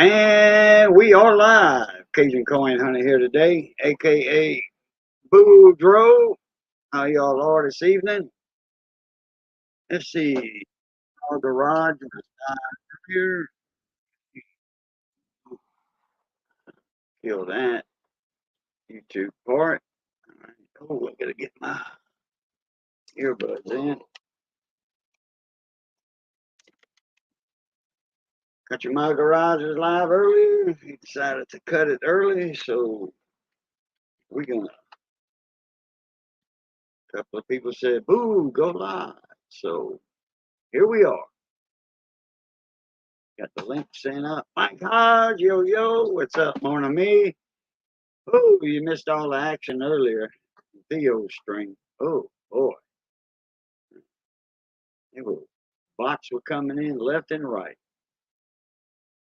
And we are live. Cajun Coin Hunter here today, aka Boudreauxs. How y'all are this evening? Let's see. Our garage is here. Kill that YouTube part. All right. Oh, I gotta get my earbuds in. Country My Garage is live early. He decided to cut it early, so we're gonna. A couple of people said, "Boo, go live." So here we are. Got the link sent up. Mike Hodge, yo, yo, what's up, mon ami? Oh, you missed all the action earlier. Theo string. Oh, boy. It was, bots were coming in left and right,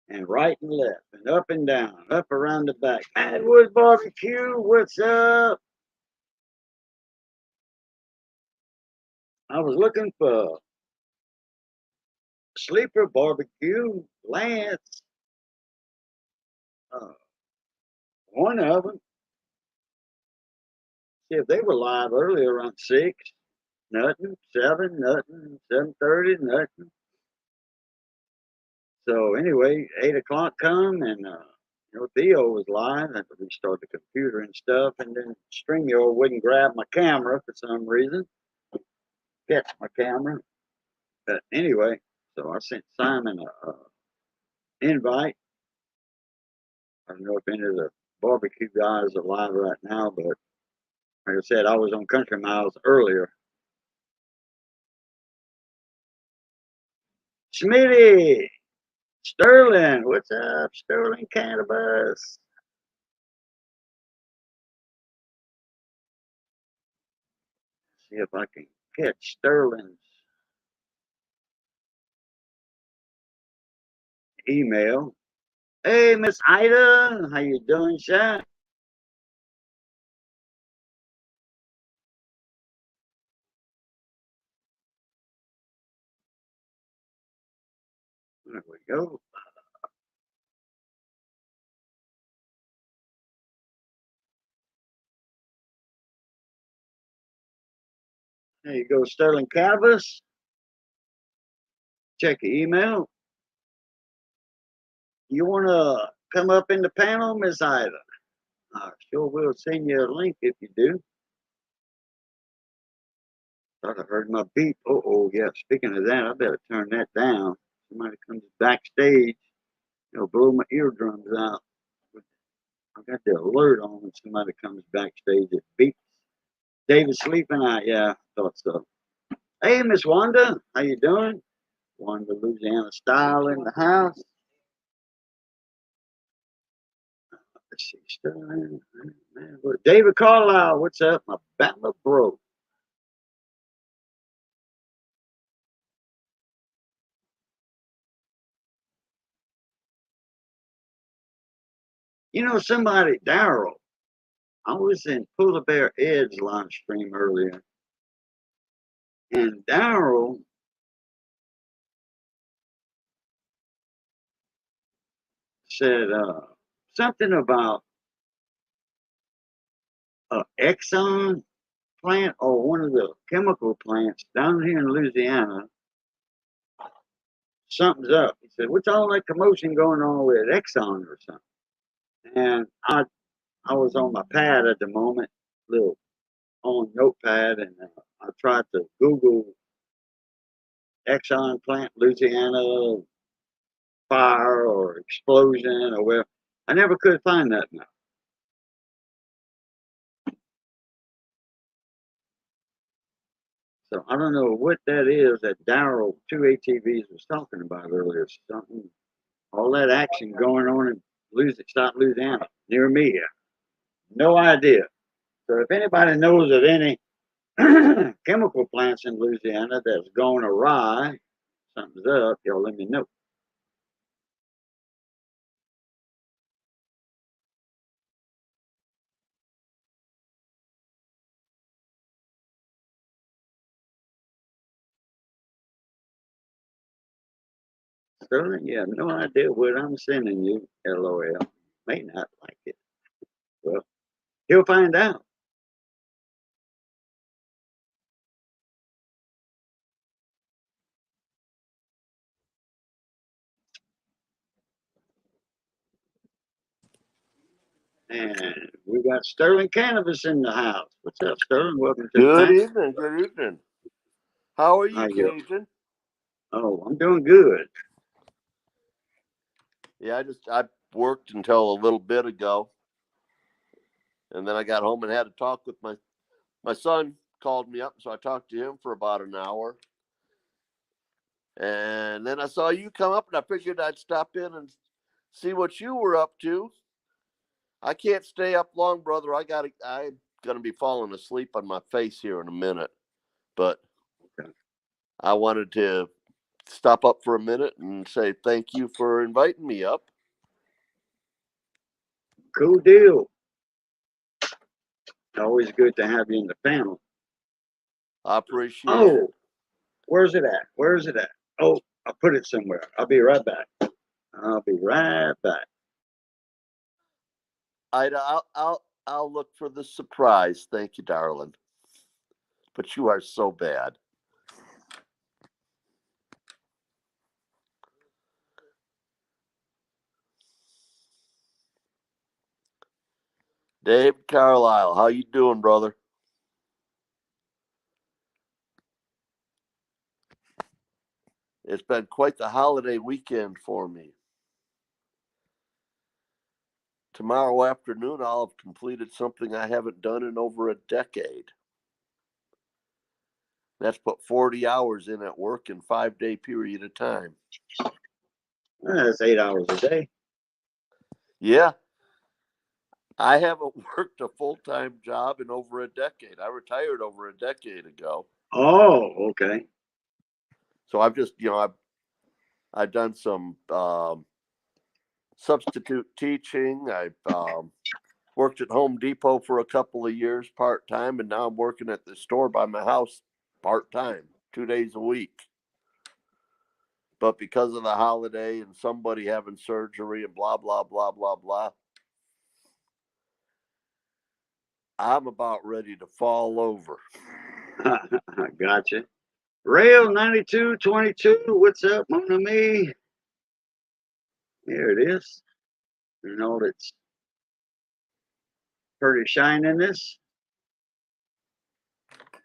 and right and left, and up and down, up around the back. Madwood Barbecue, what's up? I was looking for Sleeper Barbecue, Lance, uh, one of them. See if they were live earlier around 6. Nothing. 7, nothing. 7:30, nothing. So anyway, 8 o'clock come and Theo was live and we started the computer and stuff, and then StreamYard wouldn't grab my camera for some reason. Catch my camera. But anyway, so I sent Simon a invite. I don't know if any of the barbecue guys are live right now, but like I said, I was on Country Miles earlier. Smitty, Sterling, what's up, Sterling Cannabis? See if I can catch Sterling's email. Hey, Miss Ida, how you doing, Sha? There we go. There you go, Sterling Cannabis. Check your email. You want to come up in the panel, Miss Ida? I sure will send you a link if you do. Thought I heard my beep. Oh, yeah. Speaking of that, I better turn that down. Somebody comes backstage, it'll blow my eardrums out. I got the alert on when somebody comes backstage. It beeps. David sleeping out. Yeah, I thought so. Hey, Miss Wanda, how you doing? Wanda, Louisiana style in the house. Let's see, Sterling. David Carlisle, what's up, my Bama bro? You know, somebody, Daryl. I was in Polar Bear Ed's live stream earlier, and Daryl said something about Exxon plant or one of the chemical plants down here in Louisiana. Something's up. He said, "What's all that commotion going on with Exxon or something?" And I was on my pad at the moment, little on notepad, and I tried to Google Exxon plant, Louisiana fire or explosion or where. I never could find that now. So I don't know what that is that Daryl, two ATVs, was talking about earlier. Something, all that action going on in South Louisiana near me here. No idea. So if anybody knows of any chemical plants in Louisiana that's going awry, something's up, y'all let me know. Sterling, you have no idea what I'm sending you, LOL. May not like it. Well, he'll find out. And we got Sterling Cannabis in the house. What's up, Sterling? Welcome to the Good thing. evening. Good evening. How are you, How you? Cajun? Oh, I'm doing good. Yeah, I worked until a little bit ago, and then I got home and had to talk with my son. Called me up, so I talked to him for about an hour, and then I saw you come up, and I figured I'd stop in and see what you were up to. I can't stay up long, brother. I'm gonna be falling asleep on my face here in a minute, but Okay. I wanted to stop up for a minute and say thank you for inviting me up. Cool deal. Always good to have you in the family. I appreciate it. Oh, where's it at? Where's it at? Oh, I put it somewhere. I'll be right back. I'll be right back. I'll look for the surprise. Thank you, darling. But you are so bad. Dave Carlisle, how you doing, brother? It's been quite the holiday weekend for me. Tomorrow afternoon, I'll have completed something I haven't done in over a decade. That's put 40 hours in at work in 5-day period of time. That's 8 hours a day. Yeah, I haven't worked a full-time job in over a decade. I retired over a decade ago. Oh, okay. So I've just, I've done some substitute teaching. I've worked at Home Depot for a couple of years part time, and now I'm working at the store by my house part time, 2 days a week. But because of the holiday and somebody having surgery and blah, blah, blah, blah, blah, I'm about ready to fall over. Gotcha. Rail 9222. What's up, mon ami? Here it is. You know, it's pretty shininess.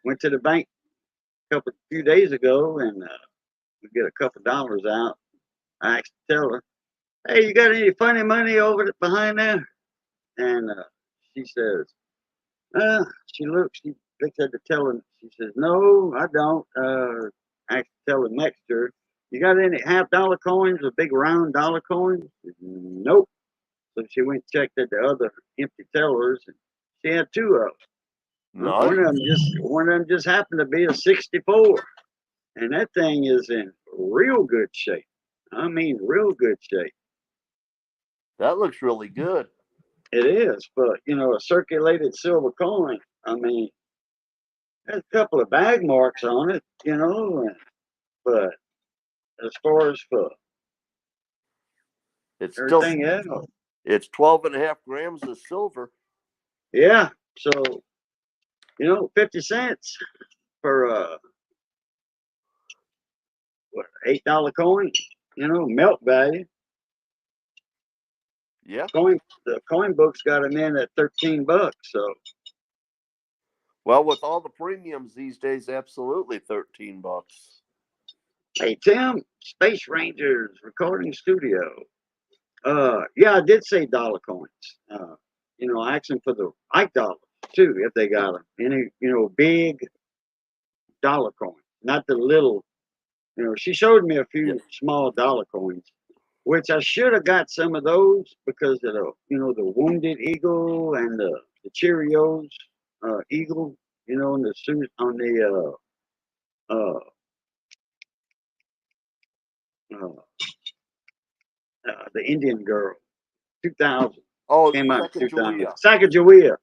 Went to the bank few days ago and we get a couple dollars out. I asked the teller, "Hey, you got any funny money over behind there?" And she says, she looks, she looks at the teller. She says, "No, I don't." I asked the teller next to her, "You got any half-dollar coins or big round dollar coins?" She said, "Nope." So she went and checked at the other empty tellers, and she had two of them. Nice. One of them just happened to be a 64, and that thing is in real good shape. I mean, real good shape. That looks really good. It is, but a circulated silver coin. I mean, there's a couple of bag marks on it, but as far as for It's still everything else, it's 12.5 grams of silver. yeah. So 50 cents for what, $8 coin, melt value. Yeah. The coin book's got them in at $13. So Well, with all the premiums these days, absolutely $13. hey Tim, Space Rangers Recording Studio. Yeah, I did say dollar coins. I asked them for the Ike dollars too, if they got them. Any, big dollar coins, not the little. She showed me a Yeah. few small dollar coins, which I should have got some of those because of the Wounded Eagle and the Cheerios Eagle, on the suit on uh, the Indian girl, 2000 Oh, came out in 2000. Sacagawea. Sacagawea.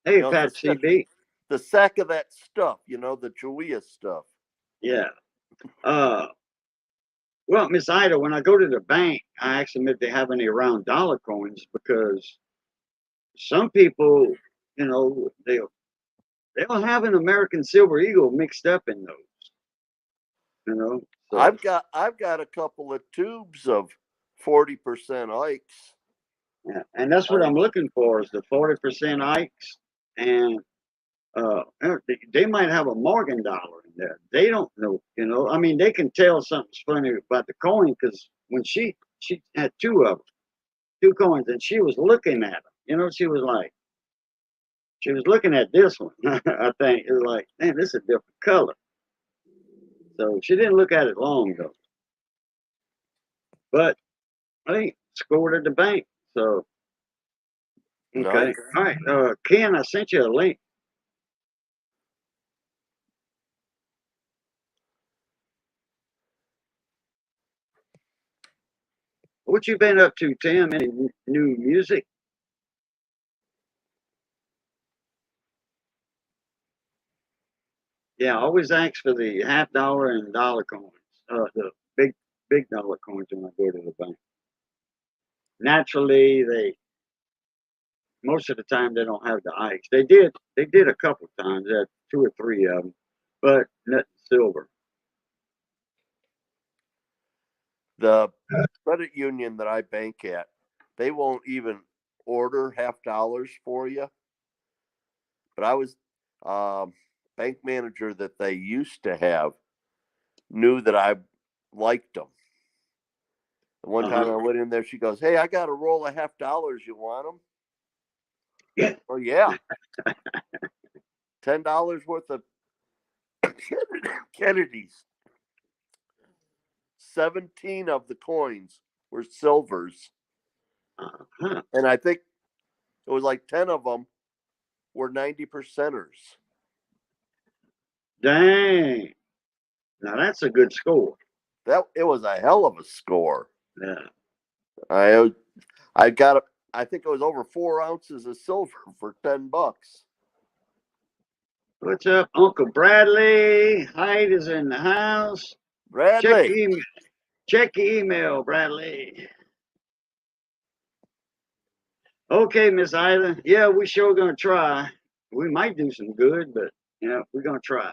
Hey, You know, Pat CB. the sack of that stuff, the Jawea stuff. Yeah. Uh, Well, Miss Ida, when I go to the bank, I ask them if they have any round dollar coins because some people, you know, they'll have an American Silver Eagle mixed up in those, you know. So I've got a couple of tubes of 40% Ikes. yeah, and that's what I'm looking for is the 40% Ikes, and they might have a Morgan dollar in there. They don't know, you know. I mean, they can tell something's funny about the coin because when she had two of them, two coins, and she was looking at them. You know, she was looking at this one. I think it was like, man, this is a different color. So she didn't look at it long though. But I think scored at the bank. So okay, Nice. all right. Ken, I sent you a link. What you been up to, Tim? Any new music? Yeah, I always ask for the $50 and dollar coins. The big dollar coins when I go to the bank. Naturally, they most of the time they don't have the ice. They did a couple of times, had two or three of them, but nothing silver. The credit union that I bank at, they won't even order $50 for you. But I was bank manager that they used to have knew that I liked them. And one time I went in there, she goes, "Hey, I got a roll of $50. You want them?" Yeah. Oh yeah, $10 worth of Kennedys. 17 of the coins were silvers, Uh-huh. and I think it was like 10 of them were 90%ers. Dang. Now that's a good score. That it was a hell of a score. Yeah. I got I think it was over 4 ounces of silver for $10. What's up, Uncle Bradley? Hyde is in the house. Check Bradley, your email. Check your email, Bradley. Okay, Miss Ida. Yeah, we sure gonna try. We might do some good, but yeah, we're gonna try.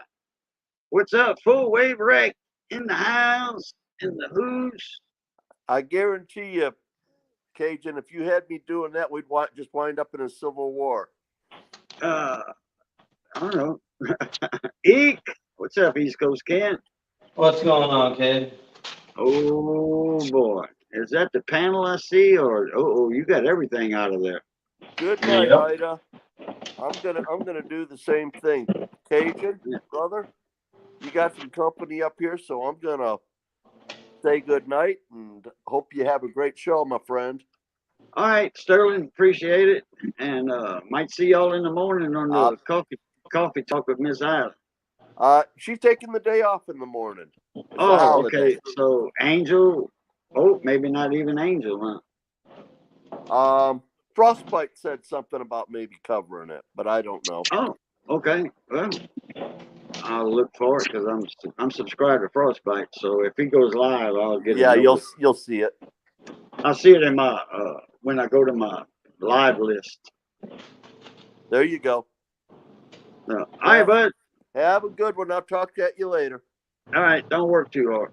What's up, full wave wreck in the house, in the hoose? I guarantee you, Cajun, if you had me doing that, we'd just wind up in a civil war. I don't know. Eek. What's up, East Coast Ken? What's going on, kid? Oh boy, is that the panel I see, or oh, you got everything out of there? Good night, Yep. Ida. I'm gonna do the same thing. Cajun, Yeah. brother, you got some company up here, so I'm gonna say good night and hope you have a great show, my friend. All right, Sterling, appreciate it, and might see y'all in the morning on Uh, the coffee talk with Miss Ida. She's taking the day off in the morning. It's a Oh, holiday. okay. So Angel, oh, maybe not even Angel, huh? Frostbite said something about maybe covering it, but I don't know. Oh, okay. Well, I'll look for it because I'm subscribed to Frostbite. So if he goes live, I'll get a Yeah, notice. you'll see it. I'll see it in my when I go to my live list. There you go. All right, bud. Have a good one. I'll talk to you later. All right, don't work too hard.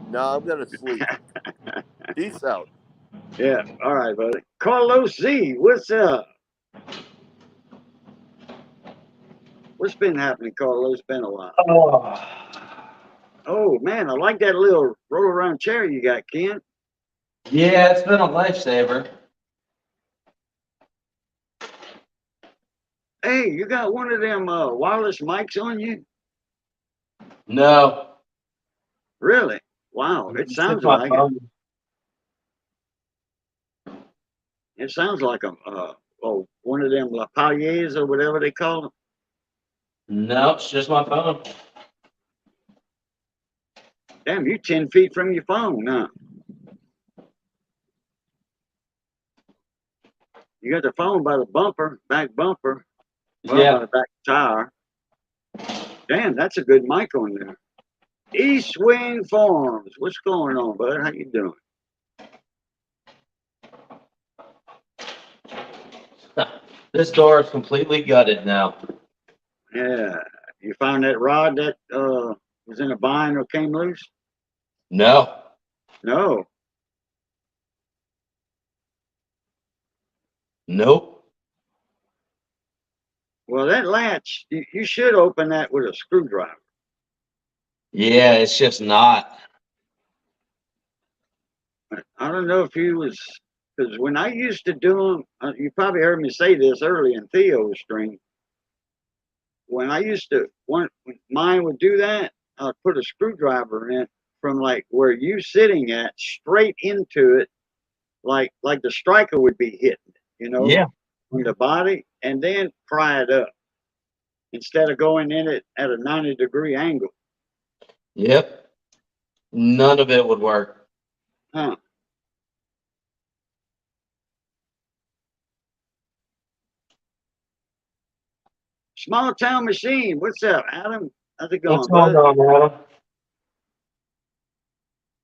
No, I'm gonna sleep. Peace out. Yeah. All right, buddy. Carlos Z, what's up? What's been happening, Carlos? It's been a while. Oh, Oh man, I like that little roll around chair you got, Ken. yeah, it's been a lifesaver. Hey, you got one of them wireless mics on you? No, Really? Wow, it it's just sounds my like it. phone. It sounds like a one of them lapaliers or whatever they call them. No, it's just my phone. Damn, you 10 feet from your phone, huh? You got the phone by the bumper, back bumper. Well, by Yeah, the back tire. Damn, that's a good mic on there. East Wing Farms. What's going on, bud? How you doing? This door is completely gutted now. Yeah. You found that rod that was in a bind or came loose? No. No. Nope. Well, that latch, you should open that with a screwdriver. Yeah, it's just not. I don't know if you was, because when I used to do them, you probably heard me say this early in Theo's stream. When I used to, when mine would do that, I'd put a screwdriver in from like where you sitting at straight into it, like the striker would be hitting, you know, Yeah. on the body, and then pry it up instead of going in it at a 90-degree angle. Yep. None of it would work. Huh. Small town machine. What's up, Adam? How's it going, What's going bud? on, Adam?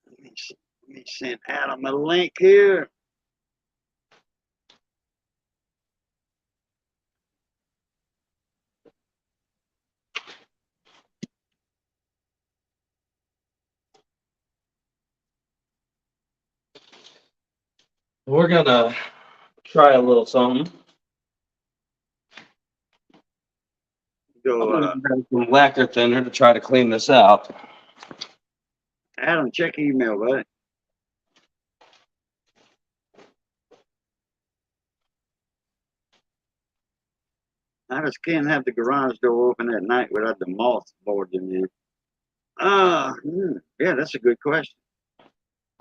Let me send Adam a link here. We're gonna try a little something. Go, I'm gonna grab some lacquer thinner to try to clean this out. Adam, check email, buddy. I just can't have the garage door open at night without the moth boarding in. Yeah, that's a good question.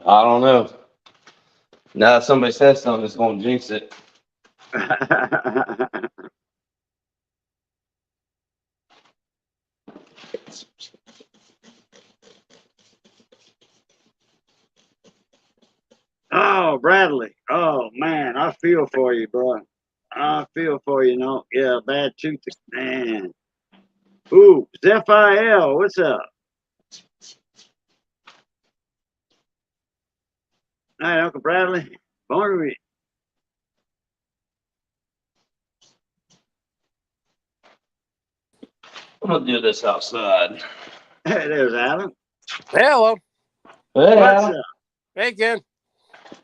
I don't know. Now, if somebody says something, it's gonna jinx it. Oh, Bradley. Oh man, I feel for you, bro. I feel for you, Yeah, bad tooth, man. Ooh, Zephiel, what's up? Hi, Uncle Bradley. Morning. I'm gonna do this outside. Hey, there's Adam. Hello. Hey, What's Adam. up? Hey, Ken.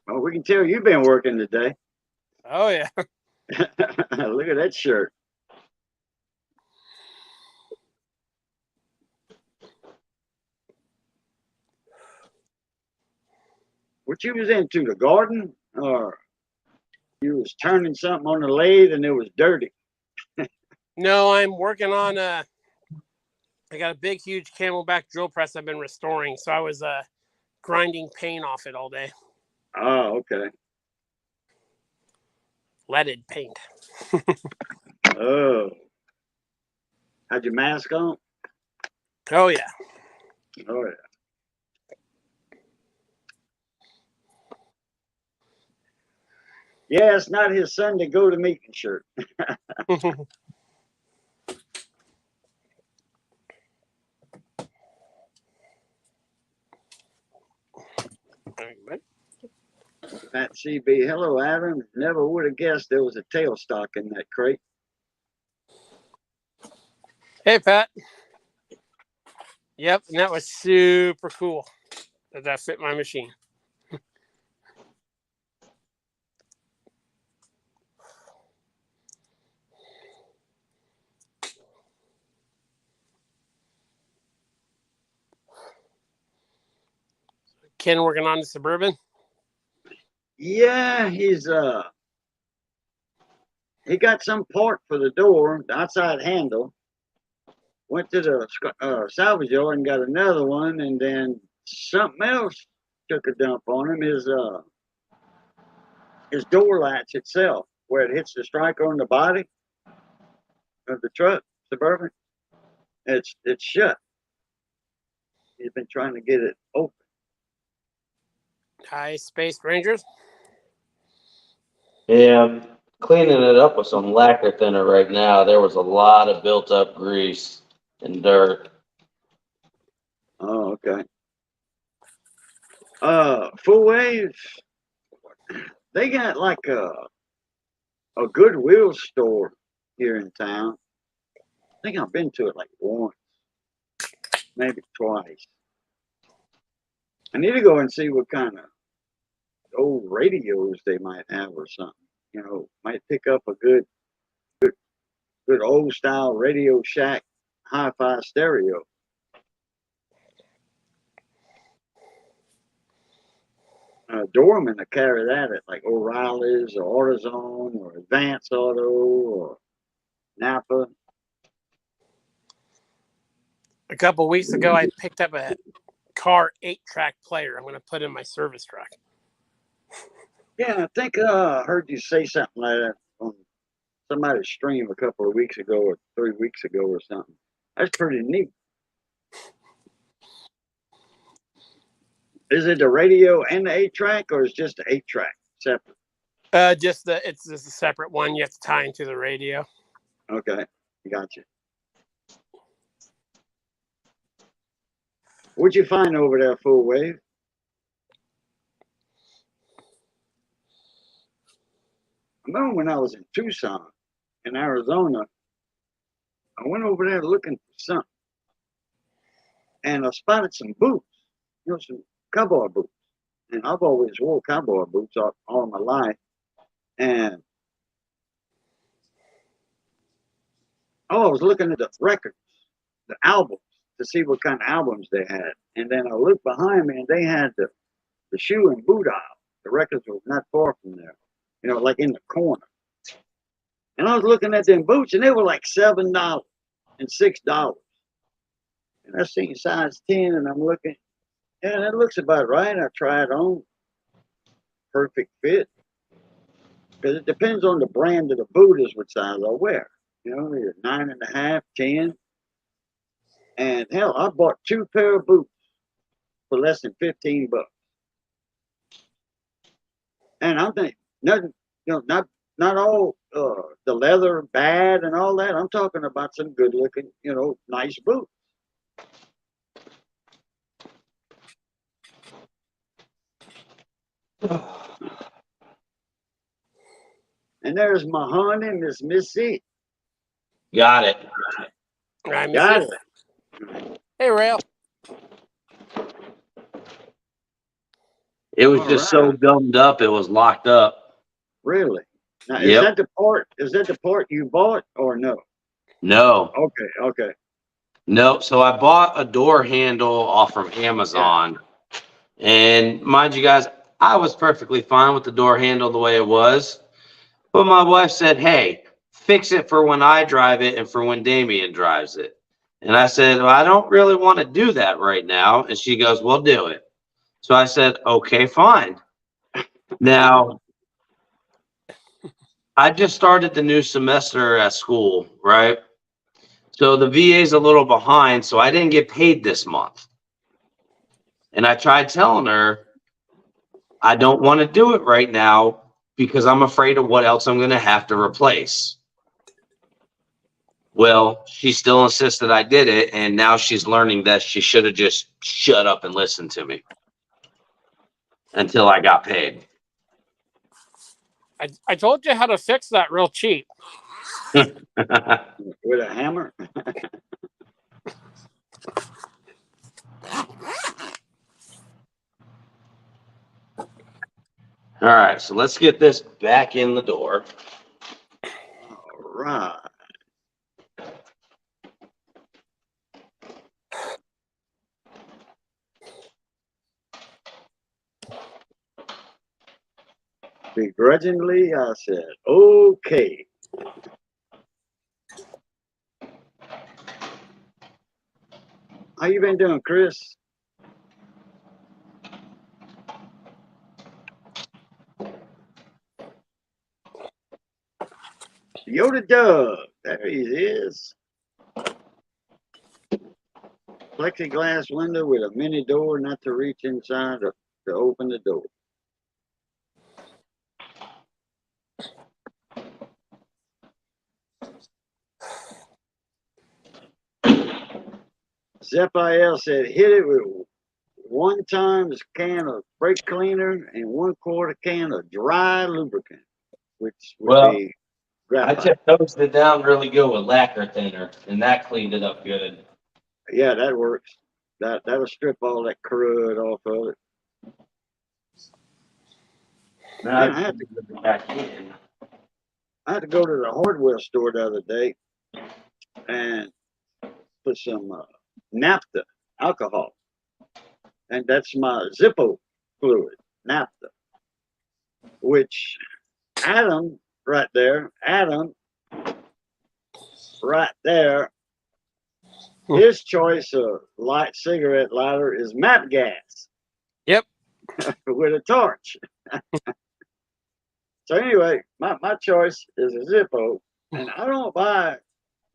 Well, we can tell you've been working today. Oh, yeah. Look at that shirt. What you was into, the garden? Or you was turning something on the lathe and it was dirty? No, I'm working on I got a big, huge Camelback drill press I've been restoring. So I was grinding paint off it all day. Oh, okay. Leaded paint. Oh. Had your mask on? Oh, yeah. Oh, yeah. Yeah, it's not his Sunday go to meeting shirt. Pat CB, hello, Adam. Never would have guessed there was a tailstock in that crate. Hey, Pat. Yep, and that was super cool that fit my machine. Ken working on the Suburban? Yeah, he got some part for the door, the outside handle. Went to the salvage yard and got another one, and then something else took a dump on him. His door latch itself, where it hits the striker on the body of the truck, Suburban, it's shut. He's been trying to get it open. High Space Rangers? Yeah, I'm cleaning it up with some lacquer thinner right now. There was a lot of built up grease and dirt. Oh, Okay. Full wave. They got like a Goodwill store here in town. I think I've been to it like once, maybe twice. I need to go and see what kind of old radios they might have or something. You know, might pick up a good old style Radio Shack hi-fi stereo. Doorman to carry that at like O'Reilly's or AutoZone or Advance Auto or Napa. A couple weeks ago, I picked up a car 8-track player. I'm going to put in my service truck. Yeah, I think I heard you say something like that on somebody's stream a couple of weeks ago or 3 weeks ago or something. That's pretty neat. Is it the radio and the 8-track, or is it just the 8-track separate? It's just a separate one. You have to tie into the radio. Okay, gotcha. What'd you find over there, Full Wave? I remember when I was in Tucson, in Arizona, I went over there looking for something, and I spotted some boots, some cowboy boots. And I've always wore cowboy boots all my life. And I was looking at the records, the albums, to see what kind of albums they had. And then I looked behind me, and they had the shoe and boot aisle. The records were not far from there, like in the corner. And I was looking at them boots, and they were like $7 and $6. And I seen size 10, and I'm looking, yeah, that looks about right. I tried on, perfect fit. Because it depends on the brand of the boot is what size I wear. Either 9.5, 10. And hell, I bought 2 pair of boots for less than $15. And I'm thinking, nothing, not all the leather bad and all that. I'm talking about some good looking, nice boots. And there's my honey, Miss Missy. Got it. I miss Got you. it. Hey, Rail. It was All just right. so gummed up, it was locked up. Really? Now, Yep. is that the part? Is that the part you bought or no? No. Okay. No. So I bought a door handle off from Amazon. Yeah. And mind you guys, I was perfectly fine with the door handle the way it was. But my wife said, hey, fix it for when I drive it and for when Damien drives it. And I said, well, I don't really want to do that right now. And she goes, well, do it. So I said, okay, fine. Now, I just started the new semester at school, right? So the VA is a little behind, so I didn't get paid this month. And I tried telling her, I don't want to do it right now because I'm afraid of what else I'm going to have to replace. Well, she still insisted I did it, and now she's learning that she should have just shut up and listened to me until I got paid. I told you how to fix that real cheap. With a hammer? All right, so let's get this back in the door. All right. Begrudgingly, I said, okay. How you been doing, Chris? Yoda Dub. There he is. Plexiglass window with a mini door, not to reach inside to open the door. Zephiel said, hit it with 1 times can of brake cleaner and 1/4 can of dry lubricant, which would Well, be I graphite. just toasted it down really good with lacquer thinner, and that cleaned it up good. Yeah, that works. That'll strip all that crud off of it. Now Man, I I put it back in. had to go to the hardware store the other day and put some naphtha alcohol, and that's my Zippo fluid, naphtha, which Adam right there, his choice of light cigarette lighter is map gas. Yep. With a torch. So anyway, my choice is a Zippo, and I don't buy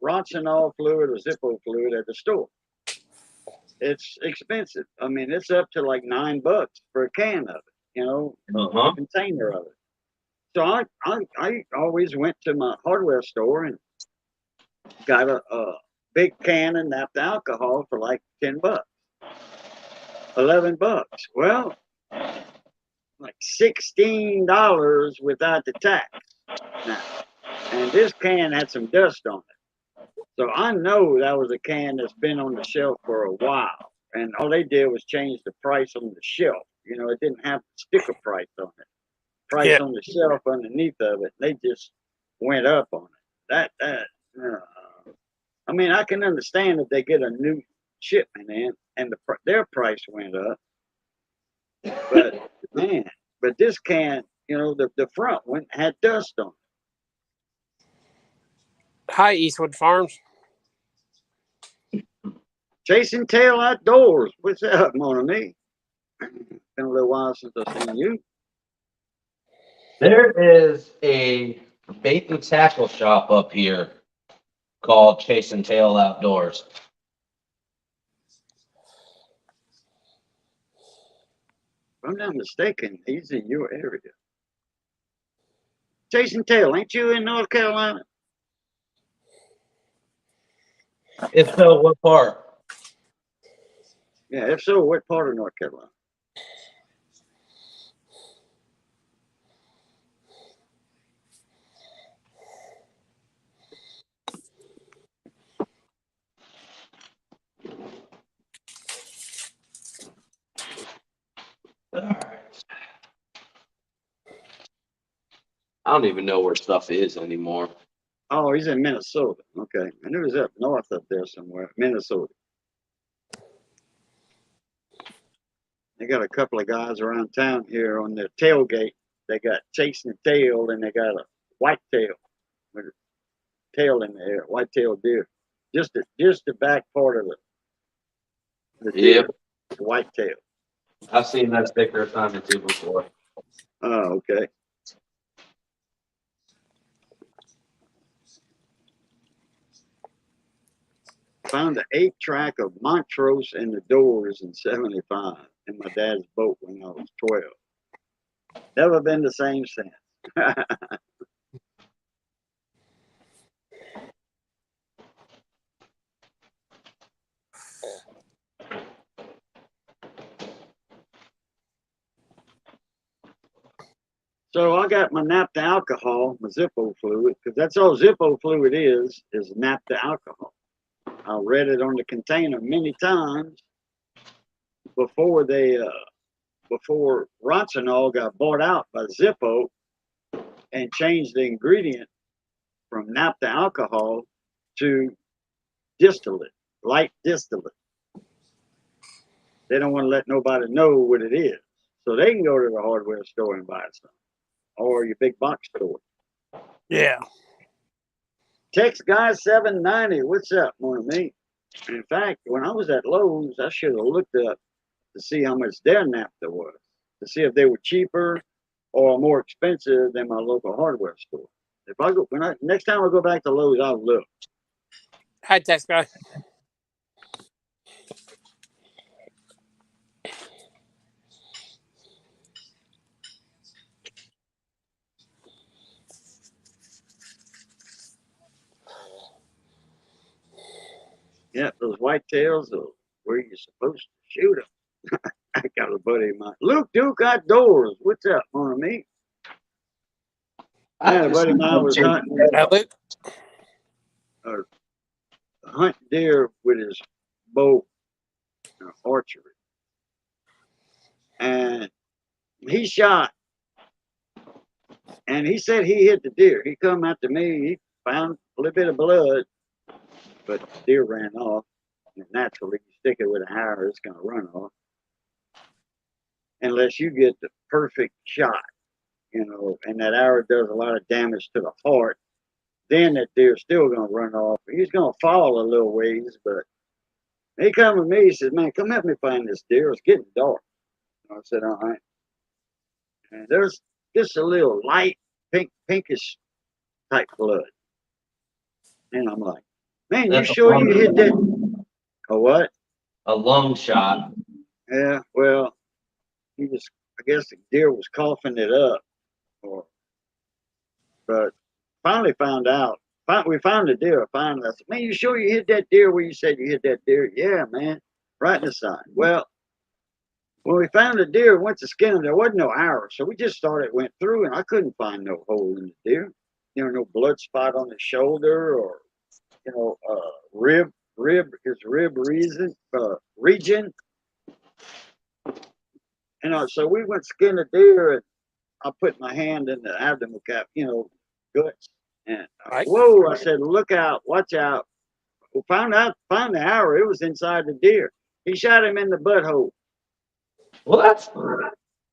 Roncinol fluid or Zippo fluid at the store. It's expensive. I mean, it's up to like $9 for a can of it, Uh-huh. a container of it. So I always went to my hardware store and got a big can of naphtha alcohol for like $10, $11. Well, like $16 without the tax now. And this can had some dust on it. So I know that was a can that's been on the shelf for a while. And all they did was change the price on the shelf. It didn't have the sticker price on it. Price Yeah. on the shelf underneath of it. They just went up on it. I mean, I can understand if they get a new shipment in and their price went up. But man, this can, the front one had dust on it. Hi, Eastwood Farms. Chasing Tail Outdoors. What's up, mon ami? Been a little while since I've seen you. There is a bait and tackle shop up here called Chase and Tail Outdoors. If I'm not mistaken, he's in your area. Chasing Tail, ain't you in North Carolina? If so, what part? Yeah, if so, what part of North Carolina? All right. I don't even know where stuff is anymore. Oh, he's in Minnesota. Okay. I knew he was up north up there somewhere. Minnesota. They got a couple of guys around town here on their tailgate. They got Chasing the Tail and they got a white tail with a tail in the air, white tailed deer. Just the back part of the deer, Yep. the white tail. I've seen that sticker a time or two before. Oh, okay. Found an 8-track of Montrose and the Doors in '75 in my dad's boat when I was 12. Never been the same since. So I got my naphtha alcohol, my Zippo fluid, because that's all Zippo fluid is naphtha alcohol. I read it on the container many times before before Roncinol got bought out by Zippo and changed the ingredient from naphtha alcohol to distillate, light distillate. They don't want to let nobody know what it is. So they can go to the hardware store and buy some, or your big box store. Yeah. Text guy 790, what's up, mon ami? In fact, when I was at Lowe's, I should have looked up to see how much their naphtha was, to see if they were cheaper or more expensive than my local hardware store. If I go next time I go back to Lowe's, I'll look. Hi, text guy. Yeah, those white tails are where you're supposed to shoot them. I got a buddy of mine. Luke Duke Outdoors. What's up, on me? I had a buddy of mine was hunting, hunting deer with his bow, archery, and he shot. And he said he hit the deer. He come out to me. He found a little bit of blood, but the deer ran off. And naturally, you stick it with a arrow, it's going to run off. Unless you get the perfect shot, and that arrow does a lot of damage to the heart, then that deer's still going to run off. He's going to fall a little ways, but he come with me. He says, man, come help me find this deer. It's getting dark. I said, all right. And there's just a little light pinkish type blood. And I'm like, man, you sure you hit that? A what? A lung shot. Yeah, well, I guess the deer was coughing it up. But finally found out. We found the deer. I said, man, you sure you hit that deer where you said you hit that deer? Yeah, man, right in the side. Well, when we found the deer, went to skin him, there wasn't no arrow. So we just went through, and I couldn't find no hole in the deer. No blood spot on the shoulder or, his rib region. So we went skin the deer, and I put my hand in the abdomen cap, guts. And whoa, I said, look out, watch out. We found the arrow. It was inside the deer. He shot him in the butthole. Well, that's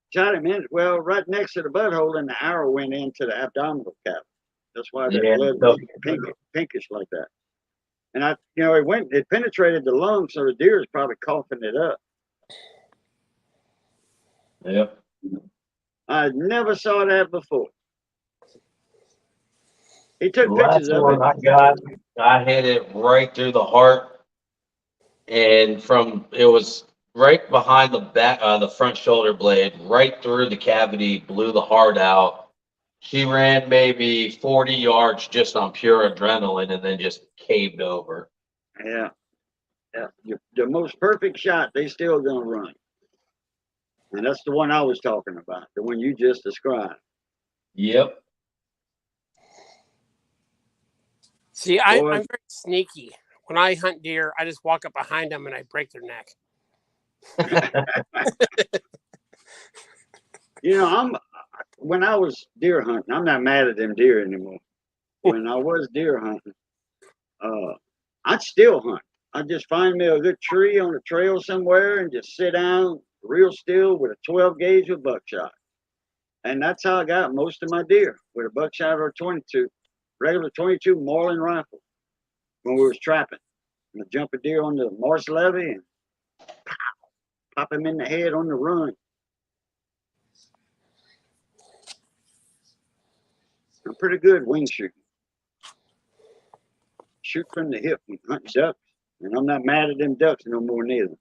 shot him in, right next to the butthole, and the arrow went into the abdominal cavity. That's why that blood was pinkish like that. And it penetrated the lungs, so the deer is probably coughing it up. Yep. I never saw that before. He took pictures of it. I got. I hit it right through the heart, and it was right behind the back, the front shoulder blade, right through the cavity, blew the heart out. She ran maybe 40 yards just on pure adrenaline, and then just caved over. Yeah. The most perfect shot, they still gonna run. And that's the one I was talking about, the one you just described. Yep. See, I'm very sneaky. When I hunt deer, I just walk up behind them and I break their neck. When I was deer hunting, I'm not mad at them deer anymore. When I was deer hunting, I'd still hunt. I'd just find me a good tree on a trail somewhere and just sit down real still with a 12 gauge with buckshot. And that's how I got most of my deer, with a buckshot or a 22, regular 22 Marlin rifle when we was trapping. And I'd jump a deer on the marsh levee and pop him in the head on the run. I'm pretty good wing shooting. Shoot from the hip and hunt ducks. And I'm not mad at them ducks no more neither.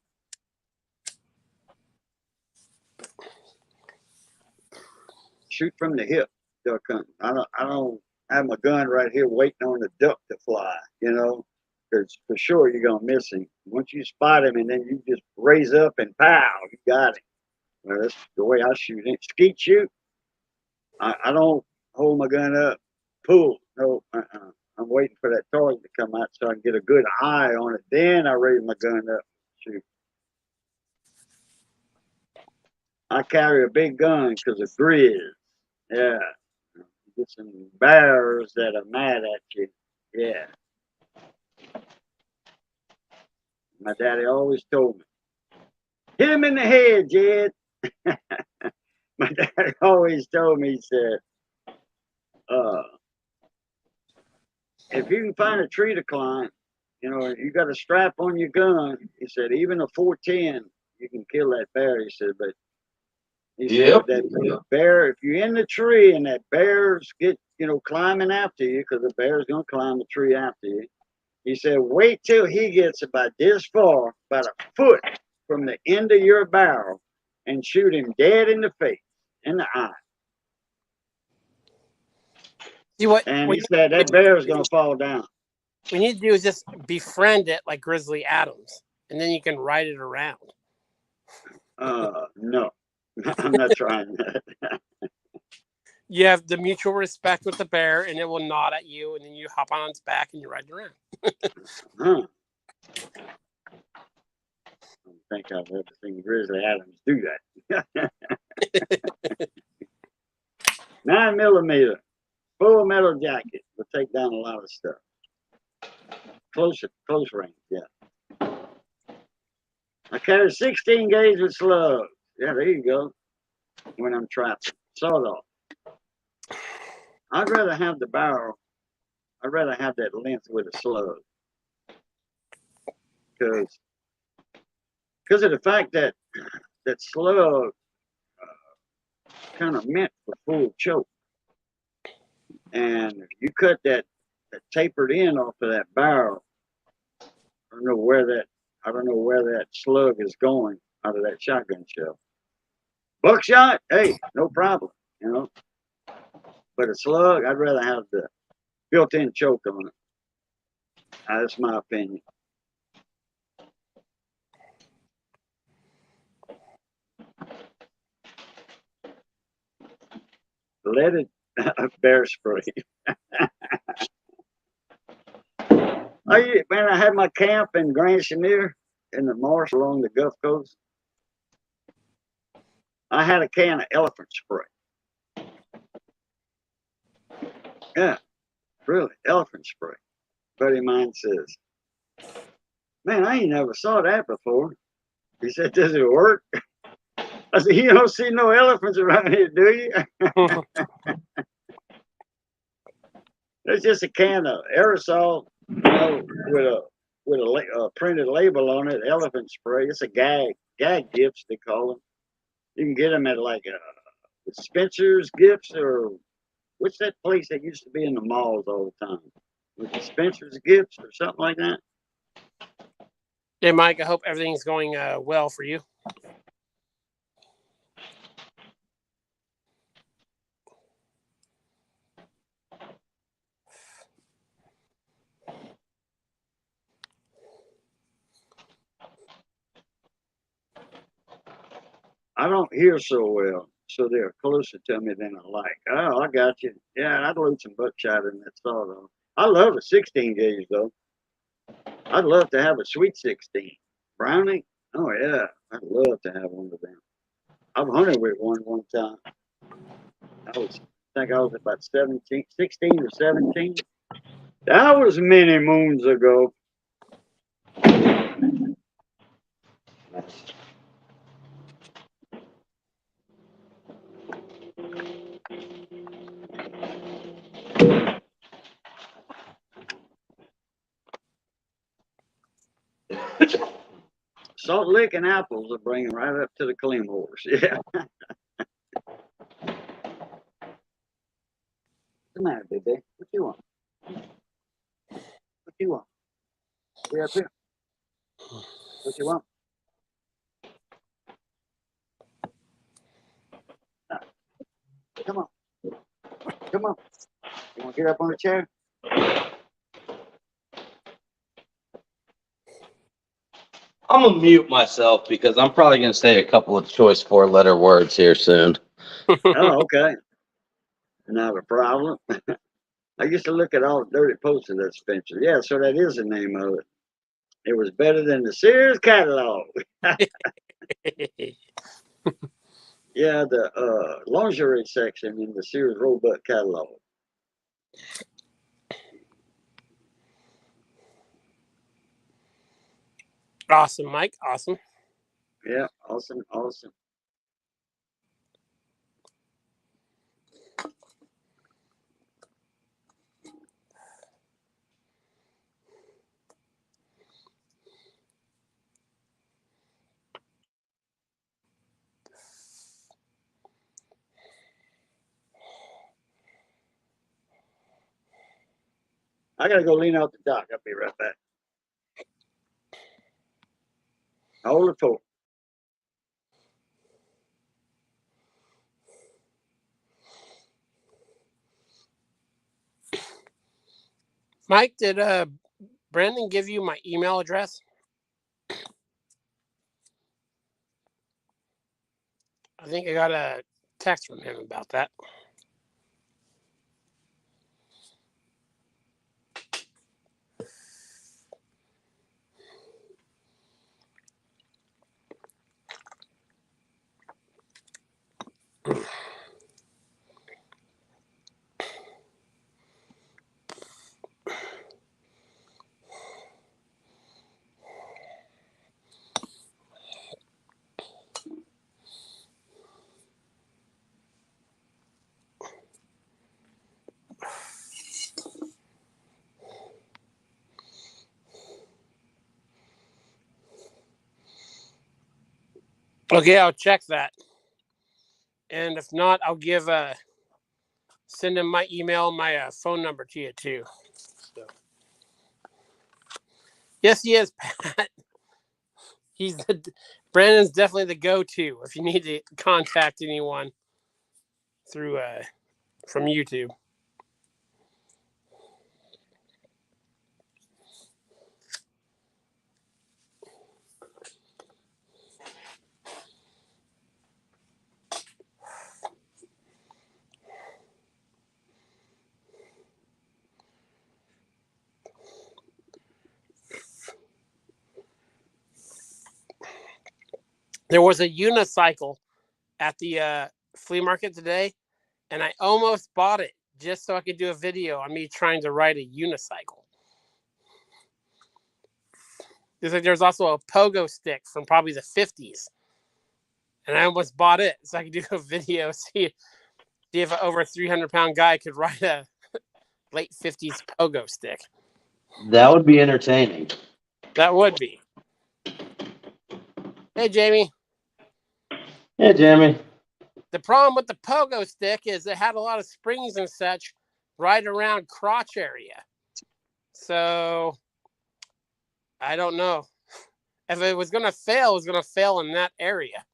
Shoot from the hip duck hunting. I don't have my gun right here waiting on the duck to fly, because for sure you're going to miss him. Once you spot him and then you just raise up and pow, you got him. Well, that's the way I shoot it. Skeet shoot, I don't hold my gun up, pull. No, I'm waiting for that target to come out so I can get a good eye on it. Then I raise my gun up and shoot. I carry a big gun because of grizz. Yeah. Get some bears that are mad at you. Yeah. My daddy always told me, hit him in the head, Jed. My daddy always told me, he said, if you can find a tree to climb, you got a strap on your gun. He said, even a 410, you can kill that bear. He said, but he said that bear, if you're in the tree and that bear's climbing after you, because the bear's going to climb the tree after you. He said, wait till he gets about this far, about a foot from the end of your barrel, and shoot him dead in the face, in the eye. See what? And he said that bear's going to fall down. What you need to do is just befriend it like Grizzly Adams, and then you can ride it around. No, I'm not trying that. You have the mutual respect with the bear, and it will nod at you, and then you hop on its back and you ride around. Huh. I don't think I've ever seen Grizzly Adams do that. 9mm, full metal jacket will take down a lot of stuff. Close range, yeah. I carry 16 gauge with slugs. Yeah, there you go. When I'm trapping, sawed off. I'd rather have the barrel. I'd rather have that length with a slug, because of the fact that that slug kind of meant for full choke, and if you cut that tapered end off of that barrel, I don't know where that slug is going out of that shotgun shell. Buckshot, hey, no problem, you know. But a slug, I'd rather have the built-in choke on it. That's my opinion. Leaded bear spray. Man, I had my camp in Grand Chenier in the marsh along the Gulf Coast. I had a can of elephant spray. Yeah, really, elephant spray. Buddy of mine says, man, I ain't never saw that before. He said, does it work? I said, you don't see no elephants around here, do you? It's just a can of aerosol, you know, with a printed label on it, elephant spray. It's a gag gifts, they call them. You can get them at like Spencer's Gifts, or what's that place that used to be in the malls all the time? Was it Spencer's Gifts or something like that? Hey, Mike, I hope everything's going well for you. I don't hear so well, so they're closer to me than I like. Oh, I got you. Yeah, I'd load some buckshot in that sawed-off. I love a 16 gauge though. I'd love to have a sweet 16. Browning? Oh yeah, I'd love to have one of them. I've hunted with one time. I think I was about 17, 16 or 17. That was many moons ago. Salt Lick and apples will bring them right up to the Claymores. Yeah. What's the matter, baby? What you want? What you want? Get up here. What you want? Come on. Come on. You want to get up on the chair? I'm gonna mute myself because I'm probably gonna say a couple of choice 4-letter words here soon. Oh, okay. Not a problem. I used to look at all the dirty posts of that Spencer. Yeah, so that is the name of it. It was better than the Sears catalog. Yeah, the lingerie section in the Sears Roebuck catalog. Awesome, Mike. Awesome. Yeah, awesome, awesome. I gotta go lean out the dock. I'll be right back. Hold the fort. Mike, did Brandon give you my email address? I think I got a text from him about that. Okay, I'll check that. And if not, I'll send him my email, my phone number to you too. So. Yes, he is, Pat. Brandon's definitely the go-to if you need to contact anyone through from YouTube. There was a unicycle at the flea market today, and I almost bought it just so I could do a video on me trying to ride a unicycle. There's also a pogo stick from probably the 50s, and I almost bought it so I could do a video, see if an over 300-pound guy could ride a late 50s pogo stick. That would be entertaining. That would be. Hey, Jamie. Hey, Jamie. The problem with the pogo stick is it had a lot of springs and such right around crotch area. So I don't know. If it was going to fail, it was going to fail in that area.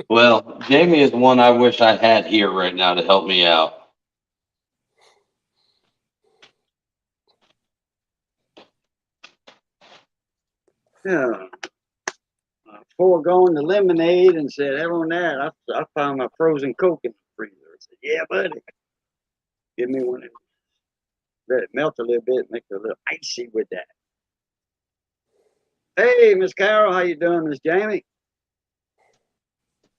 Well, Jamie is one I wish I had here right now to help me out. Yeah. Before going to lemonade and said, "Hey, on that, I found my frozen Coke in the freezer." I said, "Yeah, buddy, give me one. Let it melt a little bit, make it a little icy with that." Hey, Miss Carol, how you doing, Miss Jamie?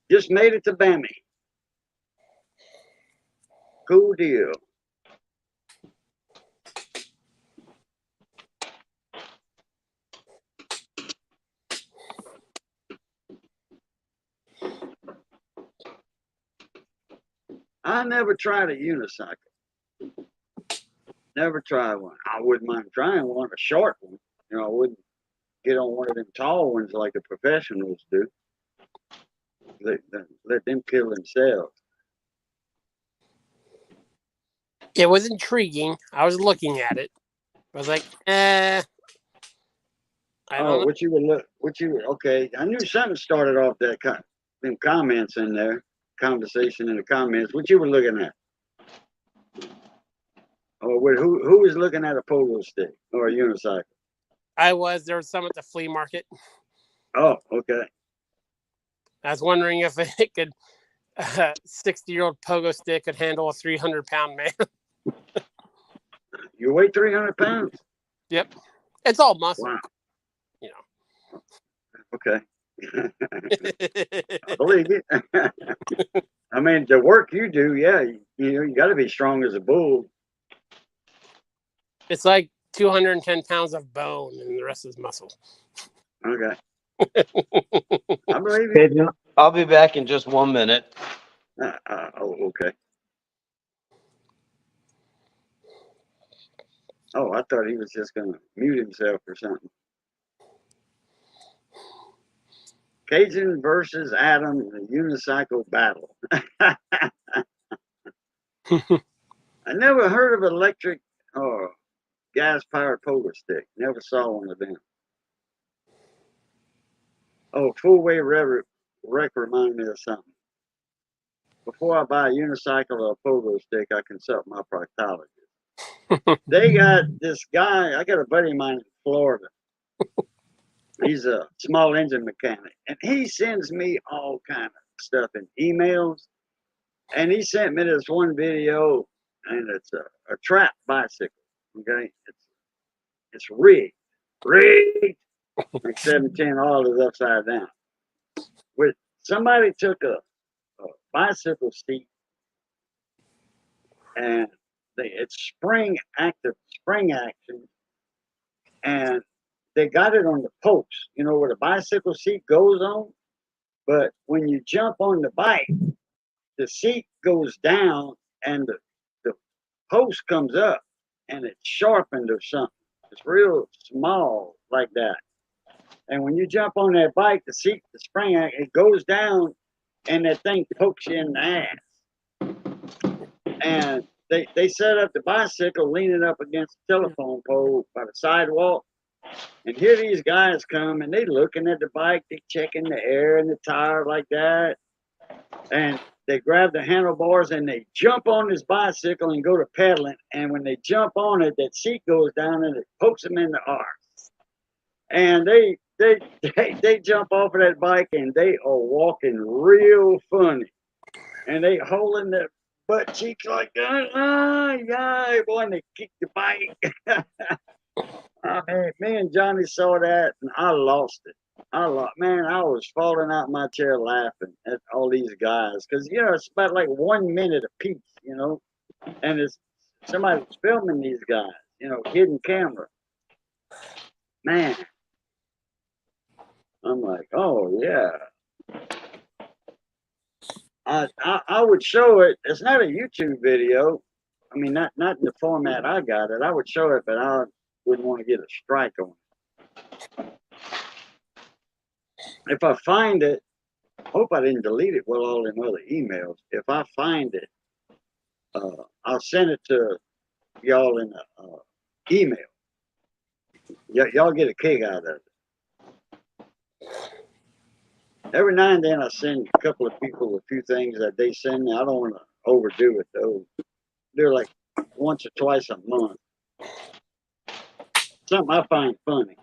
Just made it to Bammy. Cool deal. I never tried a unicycle. Never tried one. I wouldn't mind trying one, a short one. You know, I wouldn't get on one of them tall ones like the professionals do. Let them kill themselves. It was intriguing. I was looking at it. I was like, I don't know. Okay, I knew something started off them comments in there, conversation in the comments. What you were looking at? Oh, who was looking at a polo stick or a unicycle? There was some at the flea market. Oh, okay. I was wondering if it could, 60-year-old pogo stick could handle a 300-pound man. You weigh 300 pounds? Yep. It's all muscle. Wow. You know. Okay. I believe it. I mean, the work you do, yeah, you got to be strong as a bull. It's like 210 pounds of bone and the rest is muscle. Okay. I believe it. Hey, I'll be back in just 1 minute. Okay. Oh, I thought he was just going to mute himself or something. Cajun versus Adam, the unicycle battle. I never heard of electric or gas-powered pogo stick. Never saw one of them. Oh, full-way wreck reminded me of something. Before I buy a unicycle or a pogo stick, I consult my proctologist. They got this guy. I got a buddy of mine in Florida. He's a small engine mechanic, and he sends me all kind of stuff in emails. And he sent me this one video, and it's a trap bicycle. Okay, it's rigged, like 710 all is upside down. With somebody took a bicycle seat, and it's spring action, and they got it on the post, where the bicycle seat goes on. But when you jump on the bike, the seat goes down and the post comes up, and it's sharpened or something. It's real small like that. And when you jump on that bike, the spring action, it goes down, and that thing pokes you in the ass. And they set up the bicycle leaning up against the telephone pole by the sidewalk. And here these guys come, and they looking at the bike, they checking the air and the tire like that. And they grab the handlebars and they jump on this bicycle and go to pedaling. And when they jump on it, that seat goes down and it pokes them in the arse. And they jump off of that bike, and they are walking real funny. And they holding their butt cheeks like that. Yeah, boy, and they kick the bike. I mean, me and Johnny saw that, and I lost it. I was falling out my chair laughing at all these guys, because it's about like 1 minute apiece, and it's somebody's filming these guys, hidden camera. Man, I'm like, oh yeah. I would show it. It's not a YouTube video. I mean, not in the format I got it. I would show it, but I wouldn't want to get a strike on it. If I find it, hope I didn't delete it with all them other emails. If I find it, I'll send it to y'all in the email. Y'all get a kick out of it. Every now and then I send a couple of people a few things that they send me. I don't want to overdo it though. Do like once or twice a month. Something I find funny.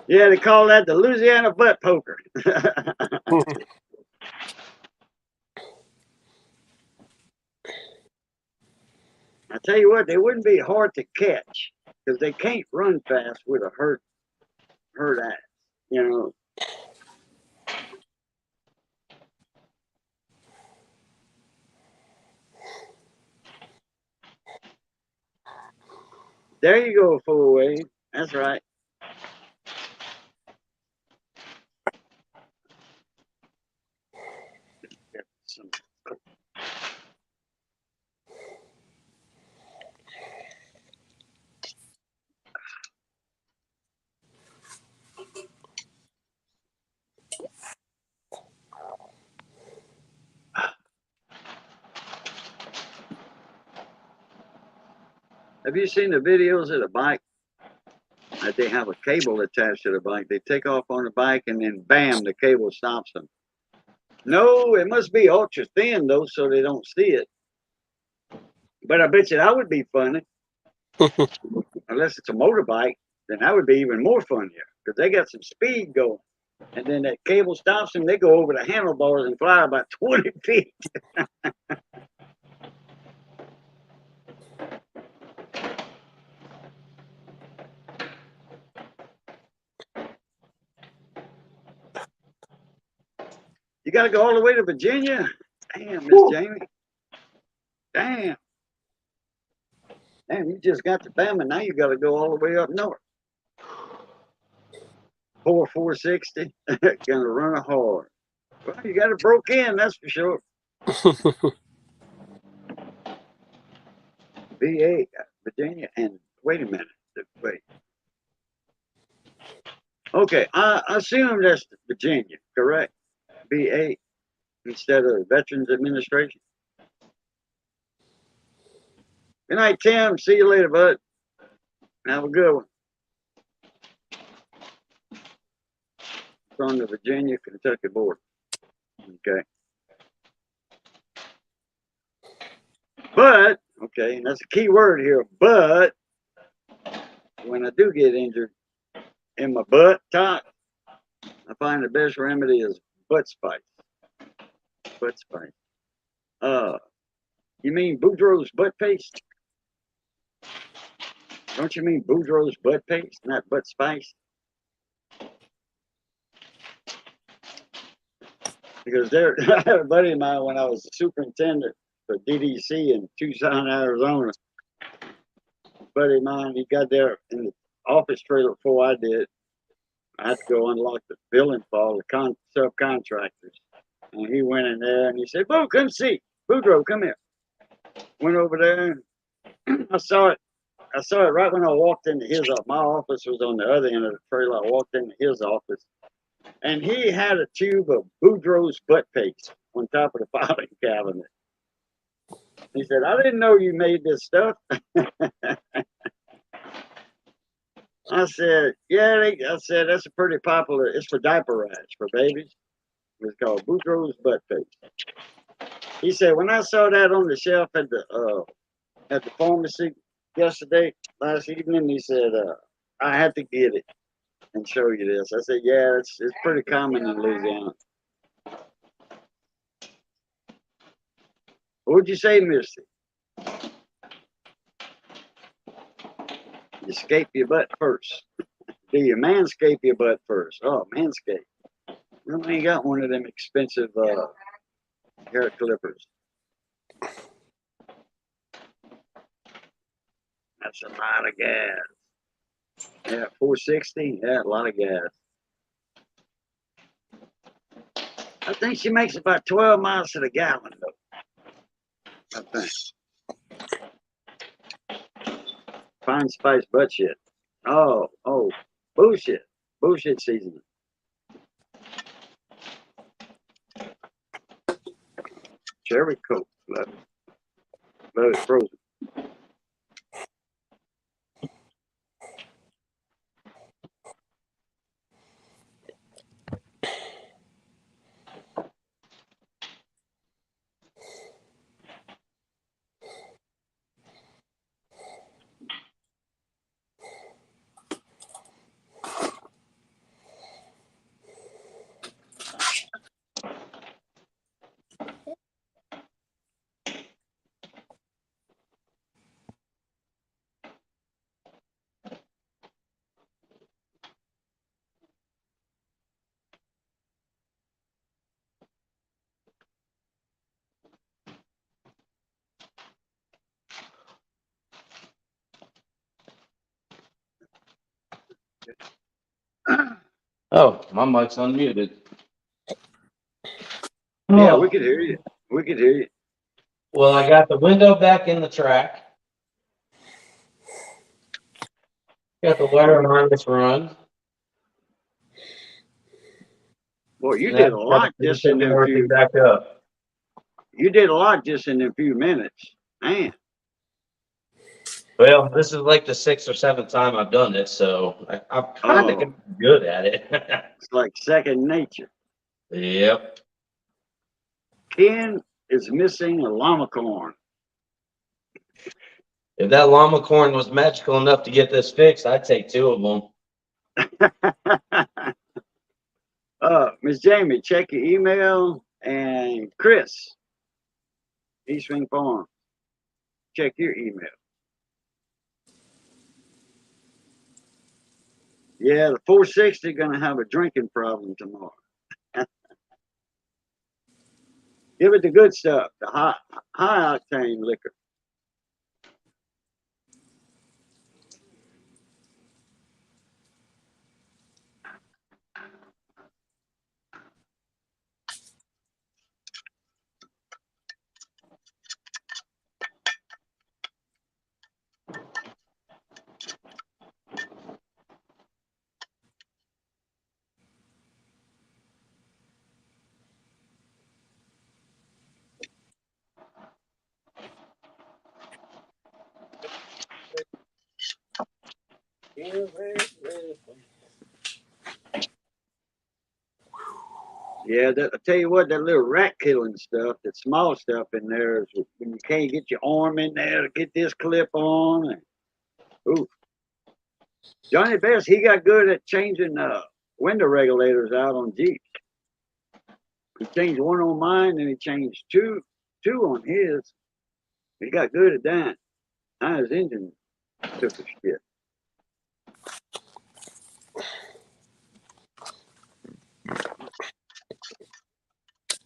Yeah, they call that the Louisiana butt poker. I tell you what, they wouldn't be hard to catch because they can't run fast with a hurt ass, There you go, full wave. That's right. Have you seen the videos of the bike that they have a cable attached to the bike? They take off on the bike and then bam, the cable stops them. No, it must be ultra thin though, so they don't see it. But I bet you that would be funny. Unless it's a motorbike, then that would be even more funnier because they got some speed going. And then that cable stops them, they go over the handlebars and fly about 20 feet. You got to go all the way to Virginia? Damn, Miss Jamie. Damn. Damn, you just got to Bama. Now you got to go all the way up north. 460. Gonna run it hard. Well, you got it broke in, that's for sure. VA, Virginia, and wait a minute. Wait. Okay, I assume that's Virginia, correct? VA instead of Veterans Administration. Good night, Tim. See you later, bud. Have a good one. It's on the Virginia-Kentucky border. Okay. But, okay, and that's a key word here, but when I do get injured in my butt, if find the best remedy is butt spice. Butt spice. You mean Boudreauxs butt paste? Don't you mean Boudreauxs butt paste, not butt spice? Because there, I had a buddy of mine when I was the superintendent for DDC in Tucson, Arizona. Buddy of mine, he got there in the office trailer before I did. I had to go unlock the building for all the subcontractors. And he went in there and he said, "Boo, come see. Boudreaux, come here." Went over there. I saw it right when I walked into his office. My office was on the other end of the trailer. I walked into his office. And he had a tube of Boudreauxs butt paste on top of the filing cabinet. He said, "I didn't know you made this stuff." I said, "Yeah." I said, "That's a pretty popular. It's for diaper rash for babies. It's called Boudreauxs butt paste." He said, "When I saw that on the shelf at the pharmacy last evening," he said, "I had to get it and show you this." I said, "Yeah, it's pretty common in Louisiana." What'd you say, Misty? You scape your butt first. Do you manscape your butt first? Oh, manscape. No, I ain't got one of them expensive hair clippers. That's a lot of gas. Yeah, 460. Yeah, a lot of gas. I think she makes about 12 miles to the gallon, though. I think. Fine spice butt shit. Oh, bullshit. Bullshit seasoning. Cherry Coke. Love it. Love it frozen. Oh, my mic's unmuted. Yeah, Oh, we could hear you. We could hear you. well, I got the window back in the track. Got the wire harness run. Boy, you And did that's a got lot the just in them working few. back up. You did a lot just in them few minutes, man. Well, this is like the 6th or 7th time I've done it, so I'm kind of good at it. It's like second nature. Yep. Ken is missing a llama corn. If that llama corn was magical enough to get this fixed, I'd take 2 of them. Miss Jamie, check your email. And Chris, East Wing Farm, check your email. Yeah, the 460 gonna have a drinking problem tomorrow. Give it the good stuff, the high octane liquor. Yeah, I tell you what, that little rat killing stuff, that small stuff in there, is when you can't get your arm in there to get this clip on. And, ooh, Johnny Best, he got good at changing window regulators out on Jeeps. He changed one on mine, and he changed two on his. He got good at that. Now his engine took a shit. If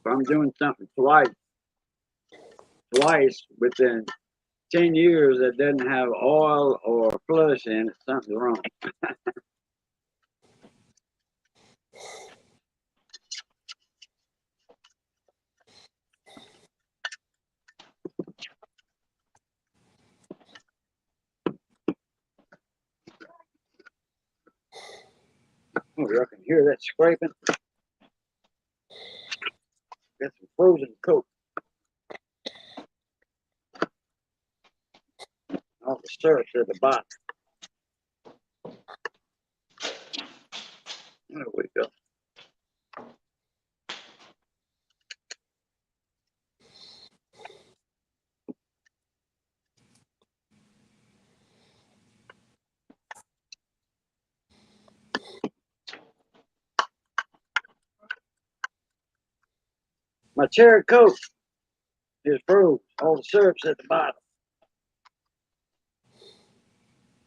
I'm doing something twice within 10 years that doesn't have oil or flush in it, something's wrong. Oh, I can hear that scraping. Got some frozen Coke. All the syrup's at the bottom. There we go. My cherry Coke is froze. All the syrup's at the bottom.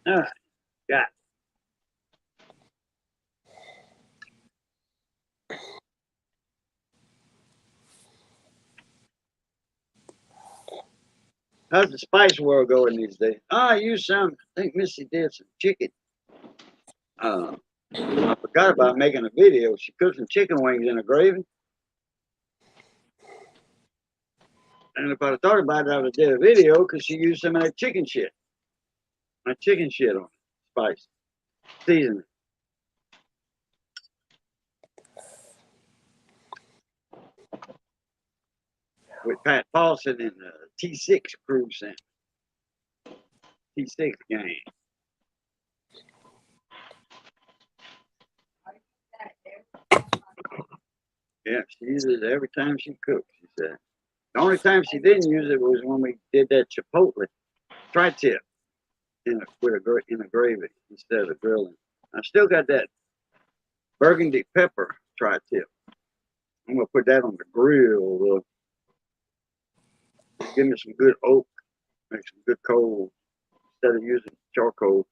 All right, got it. How's the spice world going these days? I used some. I think Missy did some chicken. I forgot about making a video. She cooked some chicken wings in a gravy. And if I'd have thought about it, I would have did a video because she used some of that chicken shit. My chicken shit on it. Spice. Seasoning. With Pat Paulson and the T6 crew sent. T6 gang. Yeah, she uses it every time she cooks, she said. The only time she didn't use it was when we did that Chipotle tri-tip in a gravy instead of grilling. I still got that burgundy pepper tri-tip. I'm gonna put that on the grill. Give me some good oak, make some good coals instead of using charcoal.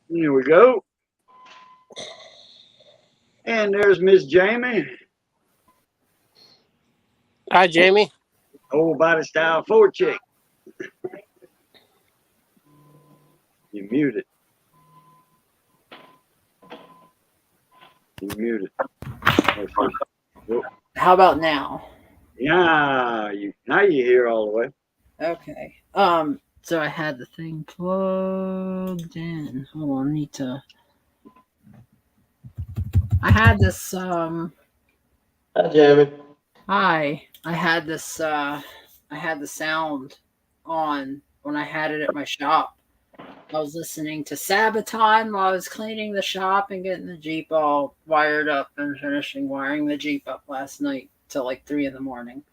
Here we go. And there's Miss Jamie. Hi, Jamie. Old body style Ford chick. You muted. You muted. How about now? Yeah, now you hear all the way. Okay. So I had the thing plugged in. Hold on, I had this Hi, Jamie. I had this I had the sound on when I had it at my shop. I was listening to Sabaton while I was cleaning the shop and getting the Jeep all wired up and finishing wiring the Jeep up last night till like 3 a.m.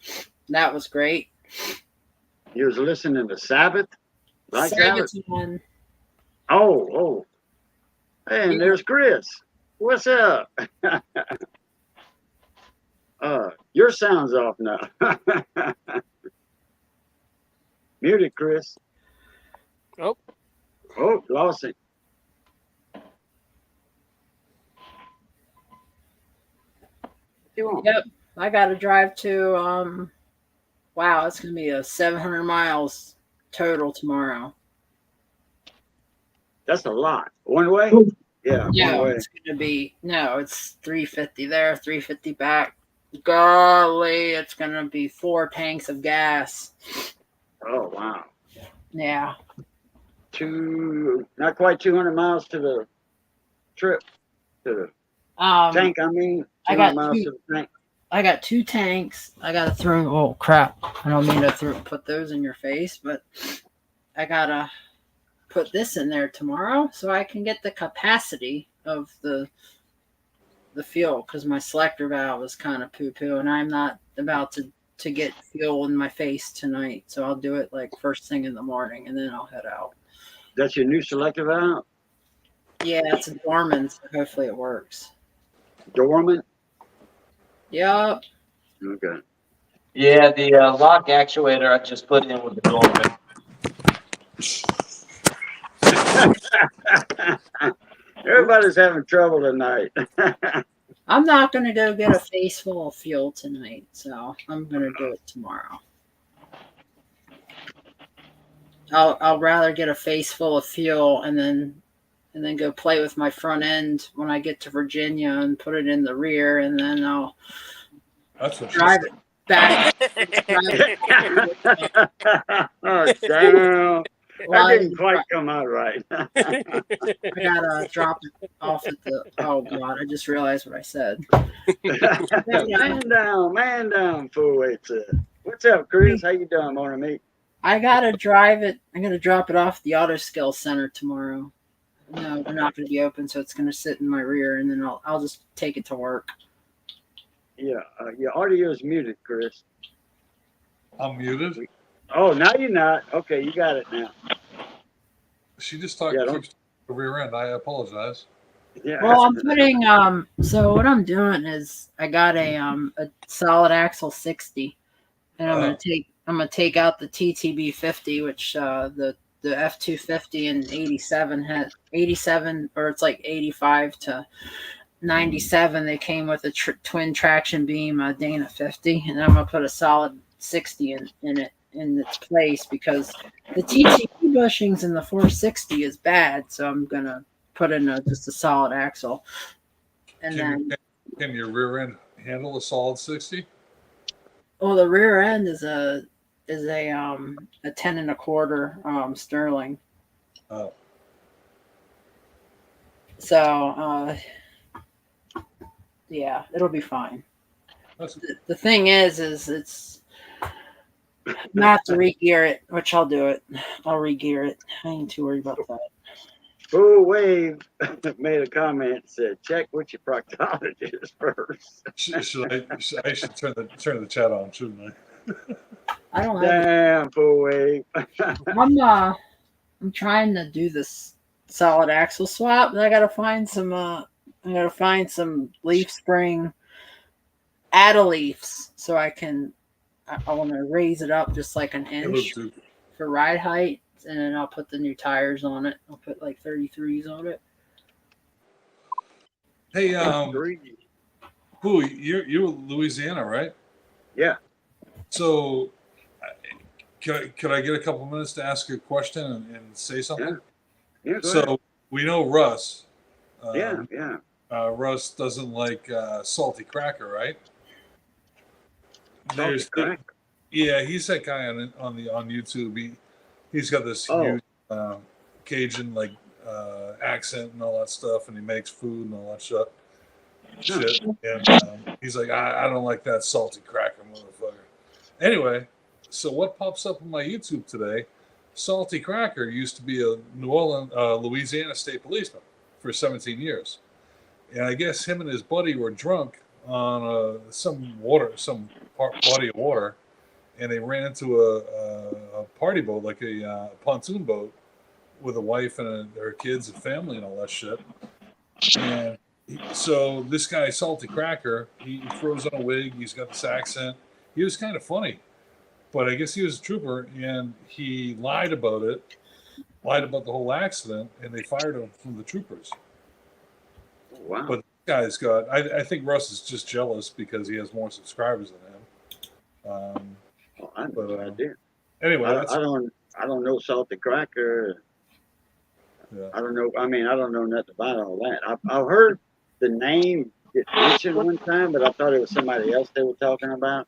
That was great. You was listening to Sabbath? Like Sabbath? Sabaton. Oh. Hey, and there's Chris. What's up? Your sound's off now. Muted, Chris. Oh, Lost it. What you want? Yep. I got to drive to wow, it's going to be a 700 miles total tomorrow. That's a lot. One way? Yeah, No, one way. it's going to be, no, it's 350 there, 350 back. Golly, it's going to be 4 tanks of gas. Oh, wow. Yeah. Not quite 200 miles to the trip. To the tank, I mean. 200 miles to the tank. I got 2 tanks. I got to throw, oh crap. I don't mean to put those in your face, but I got to put this in there tomorrow so I can get the capacity of the fuel because my selector valve is kind of poo-poo and I'm not about to get fuel in my face tonight. So I'll do it like first thing in the morning and then I'll head out. That's your new selector valve? Yeah, it's a Dorman, so hopefully it works. Dormant? Yep. Okay. Yeah, the lock actuator I just put in with the dormant. Everybody's having trouble tonight. I'm not gonna go get a face full of fuel tonight, so I'm gonna do it tomorrow. I'll rather get a face full of fuel and then go play with my front end when I get to Virginia and put it in the rear, and then I'll That's what drive it back. Oh, damn. Well, That didn't quite come out right. I gotta drop it off at the. Oh God! I just realized what I said. Man down, fool. What's up, Chris? How you doing, morning, mate? I gotta drive it. I'm gonna drop it off at the Auto Skill Center tomorrow. No, they're not gonna be open, so it's gonna sit in my rear, and then I'll just take it to work. Yeah, your audio is muted, Chris. I'm muted. Oh, now you're not. Okay, you got it now. She just talked Yeah, keeps the rear end. I apologize. Yeah. Well, I'm putting So what I'm doing is I got a solid axle 60, and I'm gonna take out the TTB 50, which the F250 and 87 had 87, or it's like 85 to 97. They came with a twin traction beam, Dana 50, and I'm gonna put a solid 60 in its place, because the TTB bushings in the 460 is bad. So I'm gonna put in just a solid axle, and Can your rear end handle a solid 60? well, the rear end is a 10 1/4 Sterling. Oh. So yeah, it'll be fine. That's The thing is it's I'm gonna have to re-gear it, which I'll do it. I'll re-gear it. I ain't too worried about that. Full Wave made a comment, said, check with your proctologist first. I should turn the chat on, shouldn't I don't have Damn, Full Wave. I'm trying to do this solid axle swap, but I gotta find some leaf spring leaves, so I want to raise it up just like an I? inch for ride height, and then I'll put the new tires on it. I'll put like 33s on it. Hey, Pooh, you're Louisiana, right? Yeah. So, could I get a couple minutes to ask you a question and say something? Yeah, go So ahead. we know Russ. Yeah. Russ doesn't like salty cracker, right? Salty cracker. Yeah, he's that guy on YouTube. He's got this huge Cajun accent and all that stuff, and he makes food and all that shit. And he's like, I don't like that salty cracker, motherfucker. Anyway, so what pops up on my YouTube today? Salty Cracker used to be a Louisiana state policeman for 17 years. And I guess him and his buddy were drunk on some body of water, and they ran into a party boat, like a pontoon boat, with a wife and her kids and family and all that shit. And so this guy, Salty Cracker, he throws on a wig. He's got this accent. He was kind of funny, but I guess he was a trooper, and he lied about the whole accident, and they fired him from the troopers. Wow. But this guy's got, I think Russ is just jealous because he has more subscribers than him. I have no idea. Anyway, I don't know Salty Cracker. Yeah. I don't know. I mean, I don't know nothing about all that. I've heard the name get mentioned one time, but I thought it was somebody else they were talking about.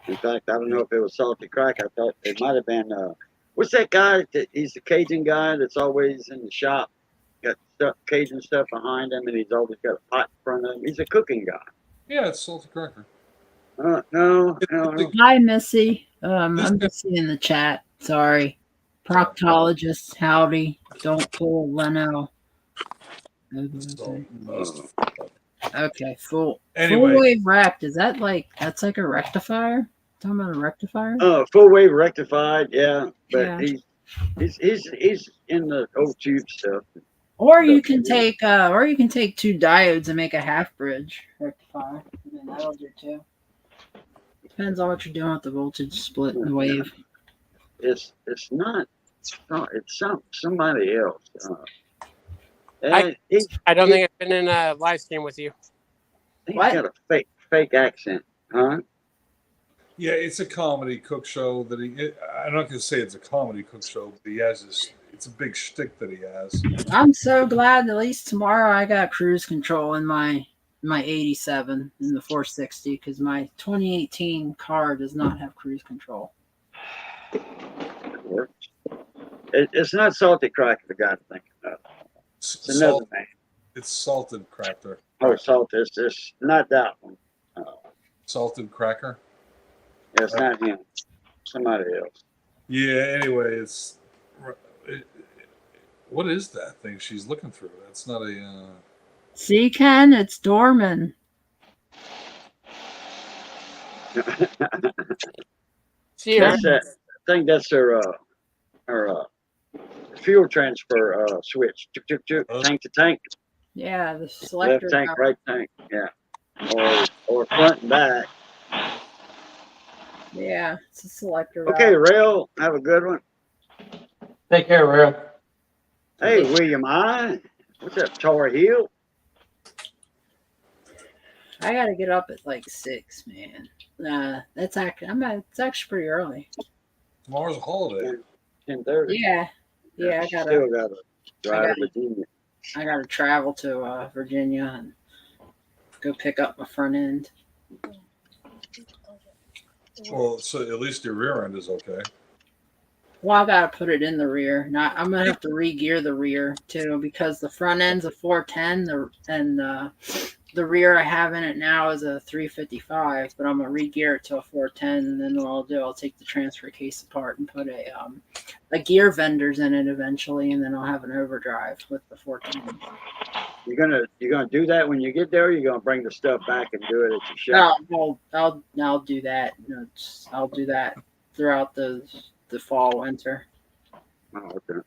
In fact, I don't know if it was Salty Cracker. I thought it might have been. What's that guy? He's the Cajun guy that's always in the shop. Got Cajun stuff behind him, and he's always got a pot in front of him. He's a cooking guy. Yeah, it's Salty Cracker. No. Hi, Missy. I'm Missy in the chat. Sorry. Proctologist, howdy. Don't pull Leno. Okay, full wave wrecked. Is that that's like a rectifier? Talking about a rectifier? Full wave rectified, yeah. But Yeah. he's in the old tube stuff. Or you can take 2 diodes and make a half bridge rectifier. I mean, that'll do too. Depends on what you're doing with the voltage split and the wave. It's not. It's somebody else. I He, don't think I've been in a live stream with you. he's What? got a fake accent, huh? Yeah, it's a comedy cook show that I'm not going to say it's a comedy cook show, but he has this. It's a big shtick that he has. I'm so glad at least tomorrow I got cruise control in my 87 in the 460 because my 2018 car does not have cruise control. It works. It's not salty cracker the guy thinking of. It's another man. It's salted cracker. Oh, salt. It's not that one. Salted cracker. Yeah, it's not him. Somebody else. Yeah. Anyway, what is that thing she's looking through? That's not a. See, Ken, it's Dorman. See, I think that's her fuel transfer switch. Tank to tank. Yeah, the selector. Left tank, right tank. Yeah. Or front and back. Yeah, it's a selector. Okay, Rail, have a good one. Take care, Rail. Hey, William I. What's up, Tar Heel? I gotta get up at like 6, man. It's actually pretty early. Tomorrow's a holiday. 10:30. Yeah, I Still gotta drive to Virginia. I gotta travel to Virginia and go pick up my front end. Well, so at least your rear end is okay. Well, I gotta put it in the rear. Now I'm gonna have to re-gear the rear too because the front end's a 410, and the rear I have in it now is a 355. But I'm gonna re-gear it to a 410, and then what I'll do, I'll take the transfer case apart and put a gear vendors in it eventually, and then I'll have an overdrive with the 410. You're gonna do that when you get there. Or you're gonna bring the stuff back and do it at your shop. No, I'll do that. I'll do that throughout the fall, winter. Oh, okay.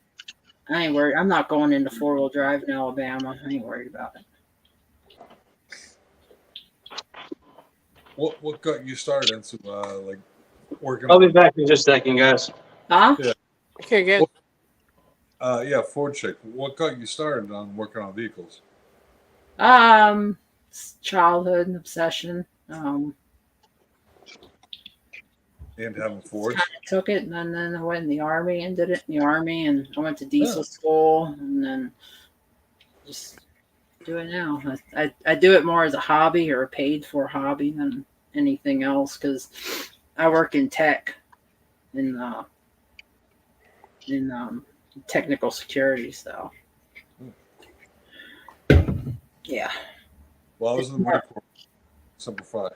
I ain't worried. I'm not going into 4-wheel drive in Alabama. I ain't worried about it. What got you started into like working? I'll be back in just a second, guys. Huh? Yeah. okay, good. Yeah, Ford chick. What got you started on working on vehicles? Childhood obsession. And having Fords. Took it, and then I went in the Army and did it in the Army, and I went to diesel school, and then just do it now. I do it more as a hobby or a paid-for hobby than anything else because I work in tech, in technical security, so yeah. Well, I was in the Marine Corps. Simplify.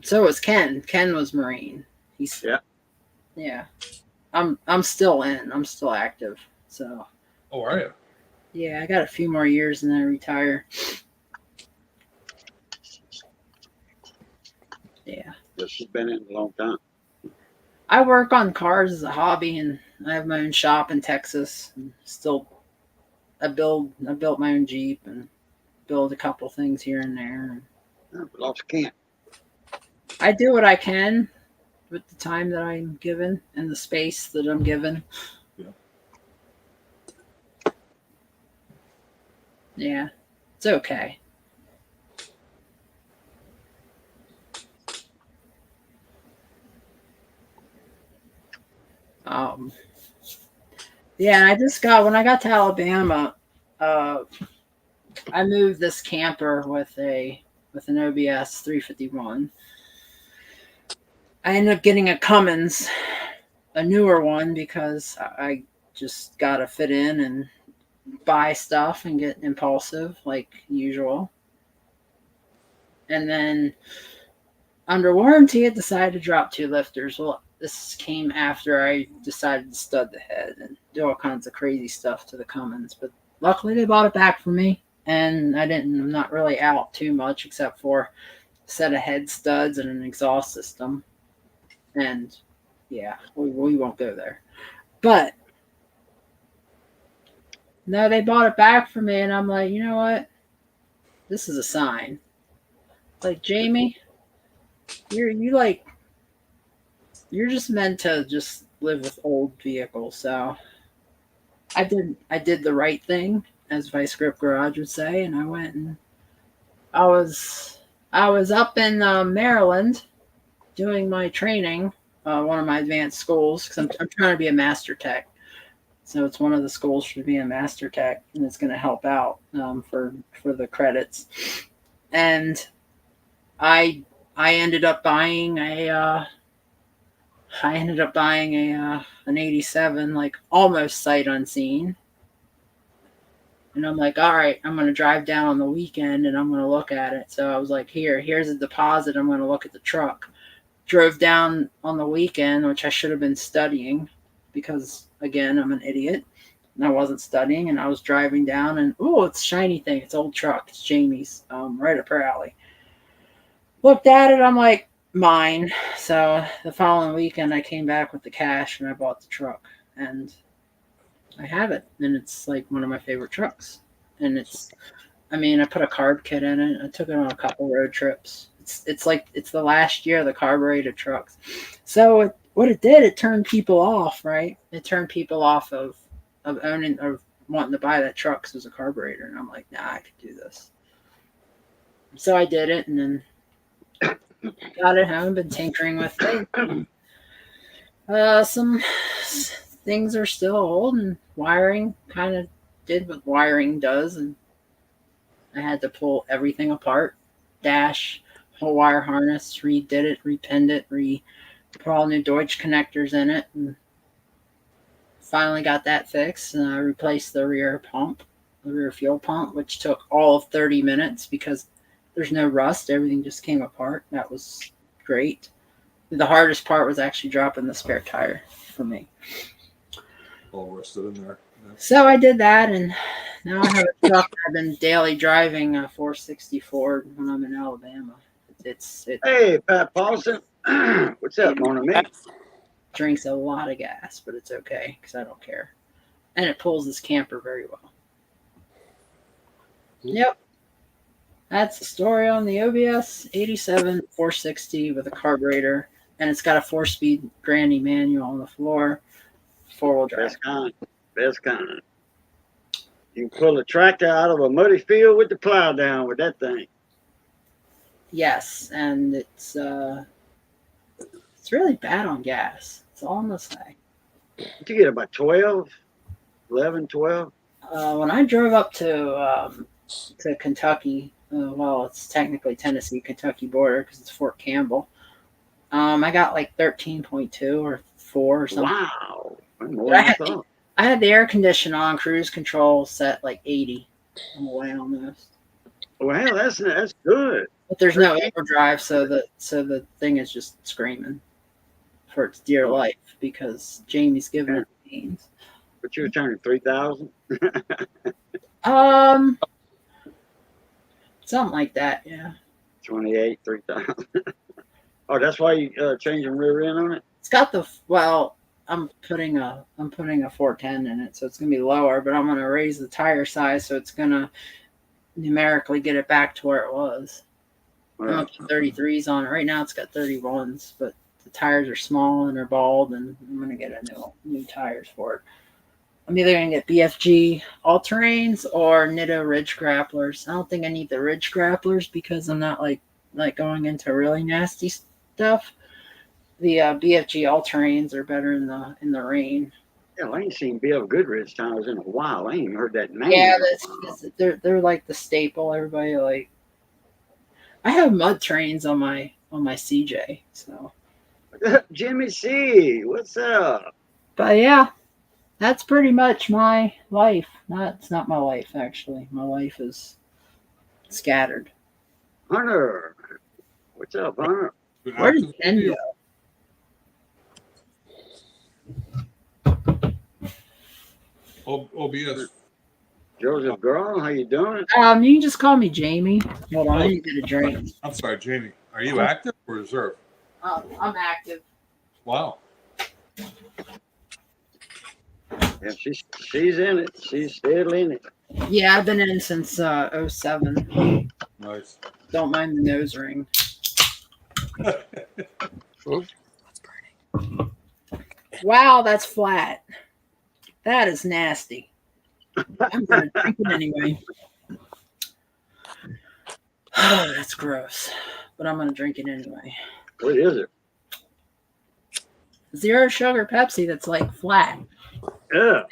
So was Ken. Ken was Marine. Yeah. I'm still in. I'm still active. So. Oh, are you? Yeah, I got a few more years and then I retire. Yeah. She's been in a long time. I work on cars as a hobby, and I have my own shop in Texas. And I built my own Jeep and build a couple things here and there. Lost can't. I do what I can with the time that I'm given and the space that I'm given. Yeah, it's okay. Yeah, when I got to Alabama, I moved this camper with an OBS 351. I ended up getting a Cummins, a newer one, because I just got to fit in and buy stuff and get impulsive like usual. And then under warranty, I decided to drop 2 lifters. Well, this came after I decided to stud the head and do all kinds of crazy stuff to the Cummins. But luckily, they bought it back for me, and I'm not really out too much except for a set of head studs and an exhaust system. And yeah, we won't go there. But No, they bought it back for me, and I'm like, you know what? This is a sign. Like, Jamie, you're just meant to just live with old vehicles. So I did the right thing, as Vice Grip Garage would say, and I went and I was up in Maryland doing my training, one of my advanced schools, because I'm trying to be a master tech. So it's one of the schools for being a master tech, and it's going to help out for the credits. And I ended up buying an '87, like almost sight unseen. And I'm like, all right, I'm going to drive down on the weekend and I'm going to look at it. So I was like, here's a deposit. I'm going to look at the truck. Drove down on the weekend, which I should have been studying because, again, I'm an idiot. And I wasn't studying, and I was driving down, and, it's a shiny thing. It's an old truck. It's Jamie's, right up her alley. Looked at it. I'm like, mine. So the following weekend, I came back with the cash, and I bought the truck. And I have it, and it's like one of my favorite trucks. And I put a carb kit in it. I took it on a couple road trips. It's like it's the last year of the carbureted trucks. So what it did, it turned people off, right? It turned people off of owning or wanting to buy that truck because it was a carburetor. And I'm like, nah, I could do this. So I did it, and then got it home, been tinkering with it. Some things are still old, and wiring kind of did what wiring does, and I had to pull everything apart, dash, whole wire harness, redid it, repinned it, put all new Deutsch connectors in it, and finally got that fixed. And I replaced the rear fuel pump, which took all of 30 minutes because there's no rust. Everything just came apart. That was great. The hardest part was actually dropping the spare tire for me. All rusted in there. Yeah. So I did that, and now I have a truck. I've been daily driving a 460 Ford when I'm in Alabama. Hey, Pat Paulson. What's up, Mona Me? Drinks a lot of gas, but it's okay because I don't care. And it pulls this camper very well. Yep. That's the story on the OBS 87 460 with a carburetor. And it's got a 4-speed granny manual on the floor. 4-wheel drive. Best kind. You can pull a tractor out of a muddy field with the plow down with that thing. Yes, and it's really bad on gas. That's all I'm gonna say. Did you get about 12? 11, 12? When I drove up to Kentucky, it's technically Tennessee Kentucky border because it's Fort Campbell. I got like 13.2 or 4 or something. Wow, more than I thought. I had the air conditioner on, cruise control set like 80 on the way almost. Well, that's good. But there's no overdrive, so the thing is just screaming for its dear life because Jamie's giving it pains. But you were turning 3,000? Something like that, yeah. 28, 3,000. Oh, that's why you changing rear end on it? It's got I'm putting a 410 in it, so it's gonna be lower, but I'm gonna raise the tire size, so it's gonna numerically get it back to where it was. I'm up to 33s on it. Right now it's got 31s, but the tires are small and they're bald, and I'm gonna get a new tires for it. I'm either gonna get BFG all-terrains or Nitto Ridge Grapplers. I don't think I need the Ridge Grapplers because I'm not like going into really nasty stuff. The BFG all-terrains are better in the rain. Yeah, I ain't seen BF Goodrich tires in a while. I ain't even heard that name. Yeah, they're like the staple. Everybody like. I have mud trains on my CJ, so. Jimmy C, what's up? But yeah, that's pretty much my life. It's not my life actually. My life is scattered. Hunter, what's up, Hunter? Where did Ken go? OBS. Joseph Girl, how you doing? You can just call me Jamie. Hold on, I need to get a drink. I'm sorry, Jamie. Are you active or reserve? I'm active. Wow. Yeah, she's in it. She's still in it. Yeah, I've been in since 07. Nice. Don't mind the nose ring. Wow, that's flat. That is nasty. I'm gonna drink it anyway. Oh, that's gross. But I'm gonna drink it anyway. What is it? Zero sugar Pepsi that's like flat. Yeah.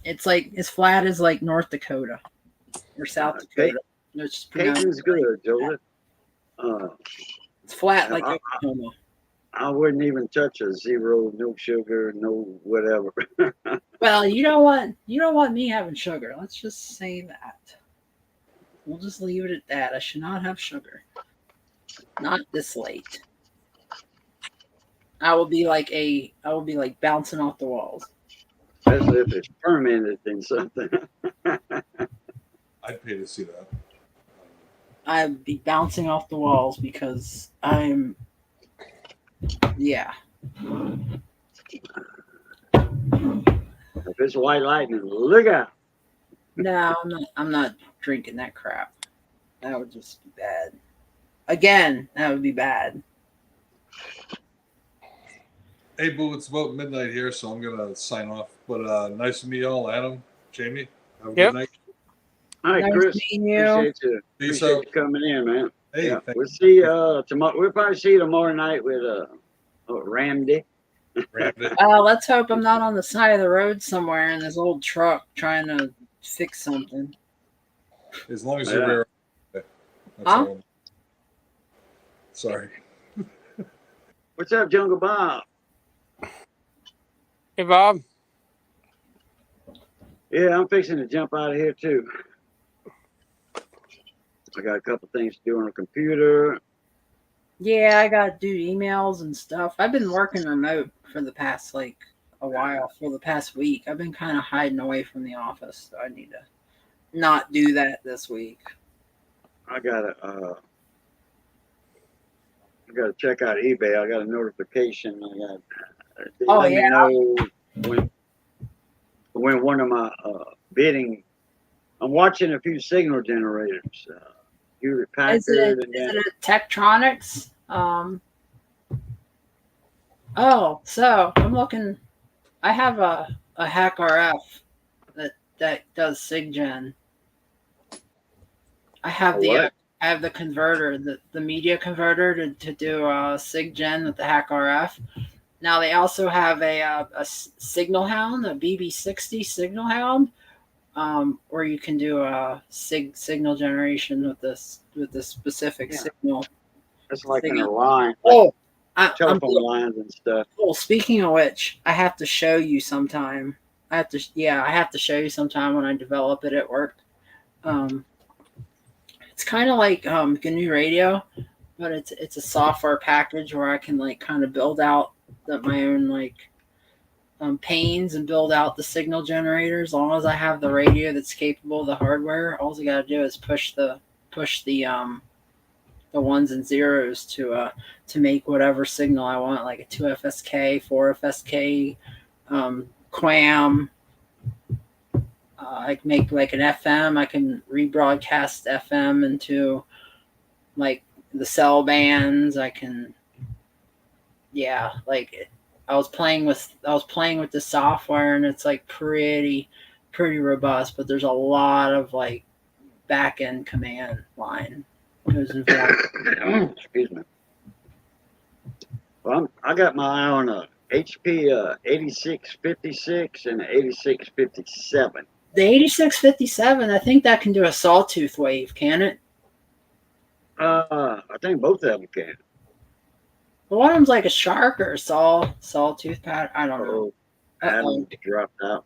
It's like as flat as like North Dakota or South Dakota. It's pronounced Cajun's good, Joseph. It's flat like I- Oklahoma. I wouldn't even touch a zero, no sugar, no whatever. Well, you don't want me having sugar. Let's just say that. We'll just leave it at that. I should not have sugar. Not this late. I will be like bouncing off the walls. Especially if it's fermented in something. I'd pay to see that. I'd be bouncing off the walls because I'm yeah. If it's white lightning, look out. No, I'm not drinking that crap. That would just be bad. Again, that would be bad. Hey, Boo, it's about midnight here, so I'm going to sign off. But nice to meet y'all, Adam, Jamie. Have a Yep. good night. All right, Nice Chris. meeting you. Appreciate you. Peace Appreciate out. you coming in, man. Hey, Yeah, thank we'll see tomorrow. We'll probably see you tomorrow night with Ramdy. Randy. Let's hope I'm not on the side of the road somewhere in this old truck trying to fix something. As long as Yeah. you're rare. That's Huh? all. Sorry. What's up, Jungle Bob? Hey, Bob. Yeah, I'm fixing to jump out of here too. I got a couple things to do on the computer. Yeah, I got to do emails and stuff. I've been working remote for the past like a while, for the past week. I've been kind of hiding away from the office, so I need to not do that this week. I gotta check out eBay. I got a notification. They Oh, let me yeah. know when one of my bidding. I'm watching a few signal generators. Hewlett Packard, Is it and then a Tektronix? Oh, so I'm looking. I have a Hack RF that does SigGen. I have what? I have the converter, the media converter to do SigGen with the Hack RF. Now they also have a Signal Hound, a BB60 Signal Hound, where you can do a signal generation with this specific Yeah. signal. It's like in Signal. a line, like Oh, I'm telephone lines and stuff. Oh, speaking of which, I have to show you sometime. I have to show you sometime when I develop it at work. It's kind of like GNU Radio, but it's a software package where I can like kind of build out my own like panes and build out the signal generator. As long as I have the radio that's capable of the hardware, all I got to do is push the ones and zeros to make whatever signal I want, like a 2FSK, 4FSK, QAM. I can make like an FM. I can rebroadcast FM into like the cell bands. I can, yeah, like I was playing with the software, and it's like pretty robust, but there's a lot of like back end command line goes involved. Excuse me. Well, I got my eye on a HP 8656 and an 8657. The 8657, I think that can do a sawtooth wave, can it? I think both of them can. But one of them's like a shark or a sawtooth pattern. I don't know. Adam dropped out.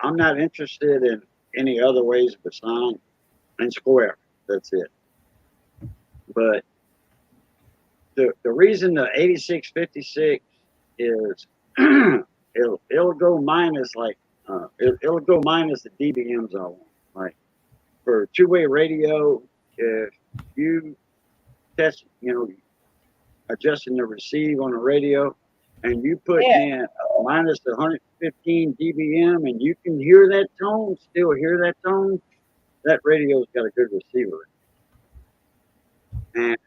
I'm not interested in any other ways but sign and square. That's it. But the reason the 8656 is it'll go minus like it'll go minus the dBms I want. Like for two-way radio, if you test, adjusting the receive on the radio, and you put Yeah. in minus 115 dBm, and you can hear that tone, still hear that tone. That radio's got a good receiver, and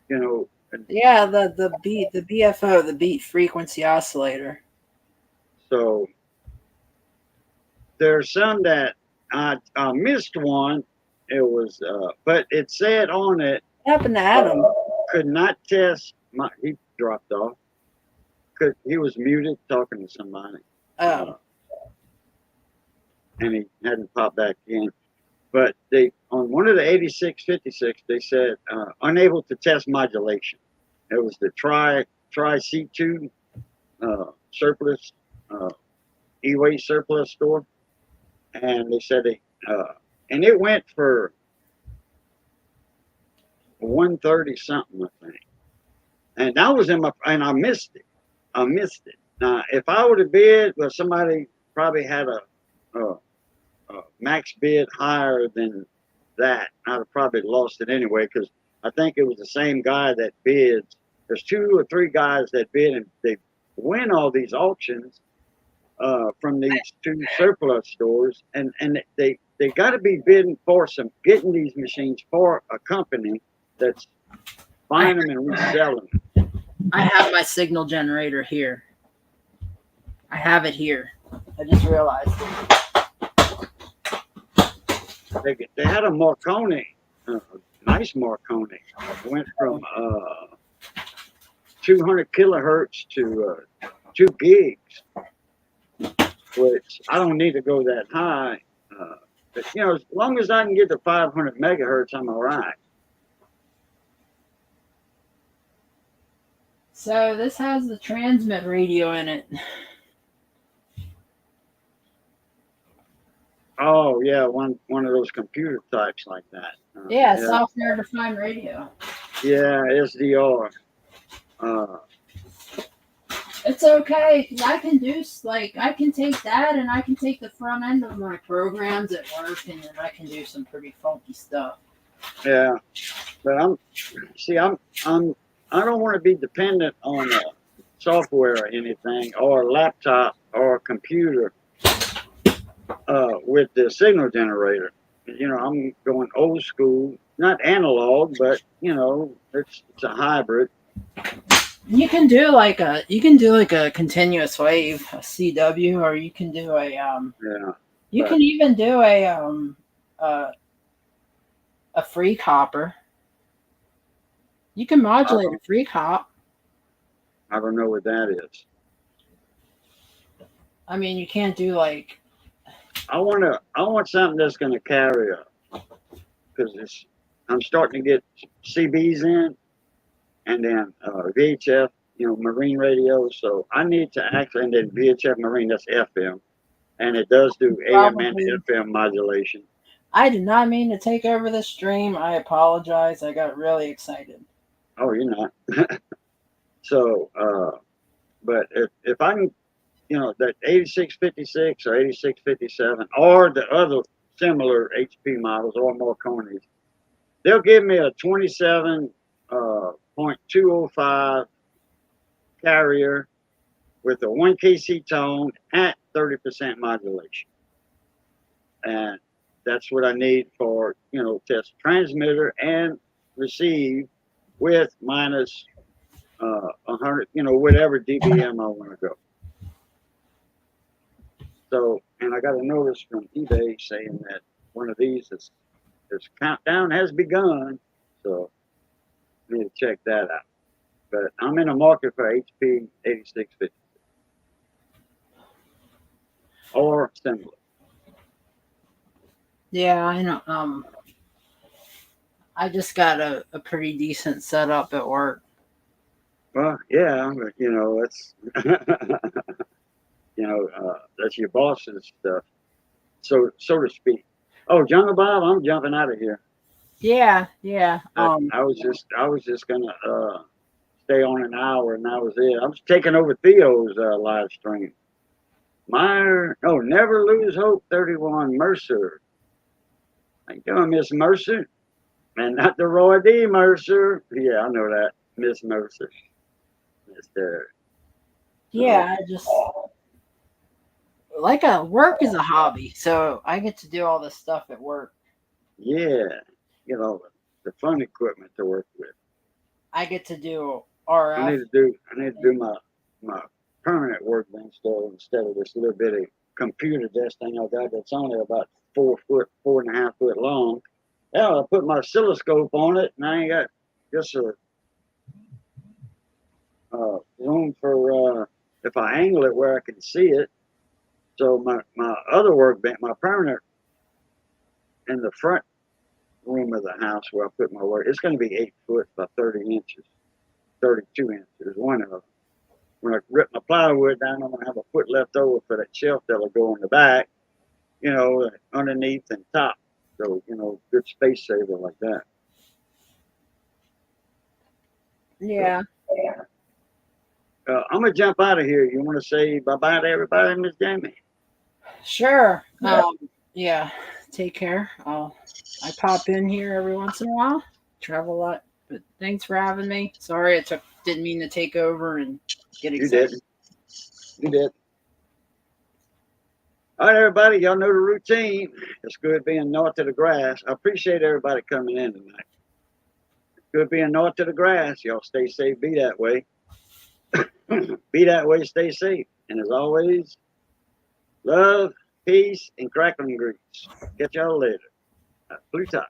you know, and Yeah, the BFO, the beat frequency oscillator. so there's some that I missed one. It was, but it said on it, What happened to Adam? could not test. He dropped off. He was muted talking to somebody, Oh, and he hadn't popped back in. But they on one of the 8656, they said unable to test modulation. It was the Tri C2 surplus e-waste surplus store, and they said and it went for 130 something, I think. And that was and I missed it. Now, if I would have bid, well, somebody probably had a max bid higher than that, I'd have probably lost it anyway, because I think it was the same guy that bids. There's 2 or 3 guys that bid, and they win all these auctions from these 2 surplus stores, and they got to be bidding for getting these machines for a company that's buying them and reselling them. I have my signal generator here. I have it here. I just realized. They had a Marconi, nice Marconi. It went from 200 kilohertz to 2 gigs, which I don't need to go that high. But you know, as long as I can get to 500 megahertz, I'm all right. So this has the transmit radio in it. Oh yeah, one of those computer types like that. Yeah, software defined radio. Yeah, SDR. It's okay because I can do I can take that and I can take the front end of my programs at work and then I can do some pretty funky stuff. Yeah, but I don't want to be dependent on software or anything, or a laptop or a computer with the signal generator. You know, I'm going old school, not analog, but you know, it's a hybrid. You can do like a continuous wave, a CW, or you can do a You can even do a free copper. You can modulate a free cop. I don't know what that is. I mean, you can't do like. I want something that's going to carry up, because I'm starting to get CBs in, and then VHF, you know, marine radio. So I need to actually, and then VHF marine, that's FM, and it does do AM and FM modulation. I did not mean to take over the stream. I apologize. I got really excited. Oh, you're not. So, but if I can, you know, that 8656 or 8657 or the other similar HP models or Marconis, they'll give me a 27.205 carrier with a 1 kc tone at 30% modulation. And that's what I need for, you know, test transmitter and receive with minus 100, you know, whatever dBm I want to go. So, and I got a notice from eBay saying that one of these is countdown has begun. So I need to check that out. But I'm in a market for HP 8650 or similar. Yeah, I know. I just got a pretty decent setup at work. Well, yeah, but you know, it's you know, that's your boss's stuff, so to speak. Oh, Jungle Bob, I'm jumping out of here. Yeah. I was just gonna stay on an hour, and that was it. I was taking over Theo's live stream. Never lose hope. 31 Mercer. How you doing, Miss Mercer? And not the Roy D. Mercer. Yeah, I know that. Miss Mercer. Mr. Yeah, I just work is a hobby, so I get to do all this stuff at work. Yeah, you know, the fun equipment to work with. I get to do I need RF. to do my permanent workbench though, instead of this little bitty computer desk thing I got that's only about 4.5 foot long. Yeah, I put my oscilloscope on it, and I ain't got just a room for if I angle it where I can see it. So my other workbench, my permanent, in the front room of the house where I put my work, it's going to be 8 foot by 30 inches, 32 inches. One of them. When I rip my plywood down, I'm going to have a foot left over for that shelf that'll go in the back, you know, underneath and top. So, you know, good space saver like that. Yeah. I'm going to jump out of here. You want to say bye-bye to everybody, Miss Jamie? Sure. Yeah. Take care. I pop in here every once in a while. Travel a lot, but thanks for having me. Sorry, didn't mean to take over and get You excited. did. You did. All right, everybody, y'all know the routine. It's good being north of the grass. I appreciate everybody coming in tonight. It's good being north of the grass. Y'all stay safe. Be that way. Be that way. Stay safe. And as always, love, peace, and crackling grease. Catch y'all later. Plutarch.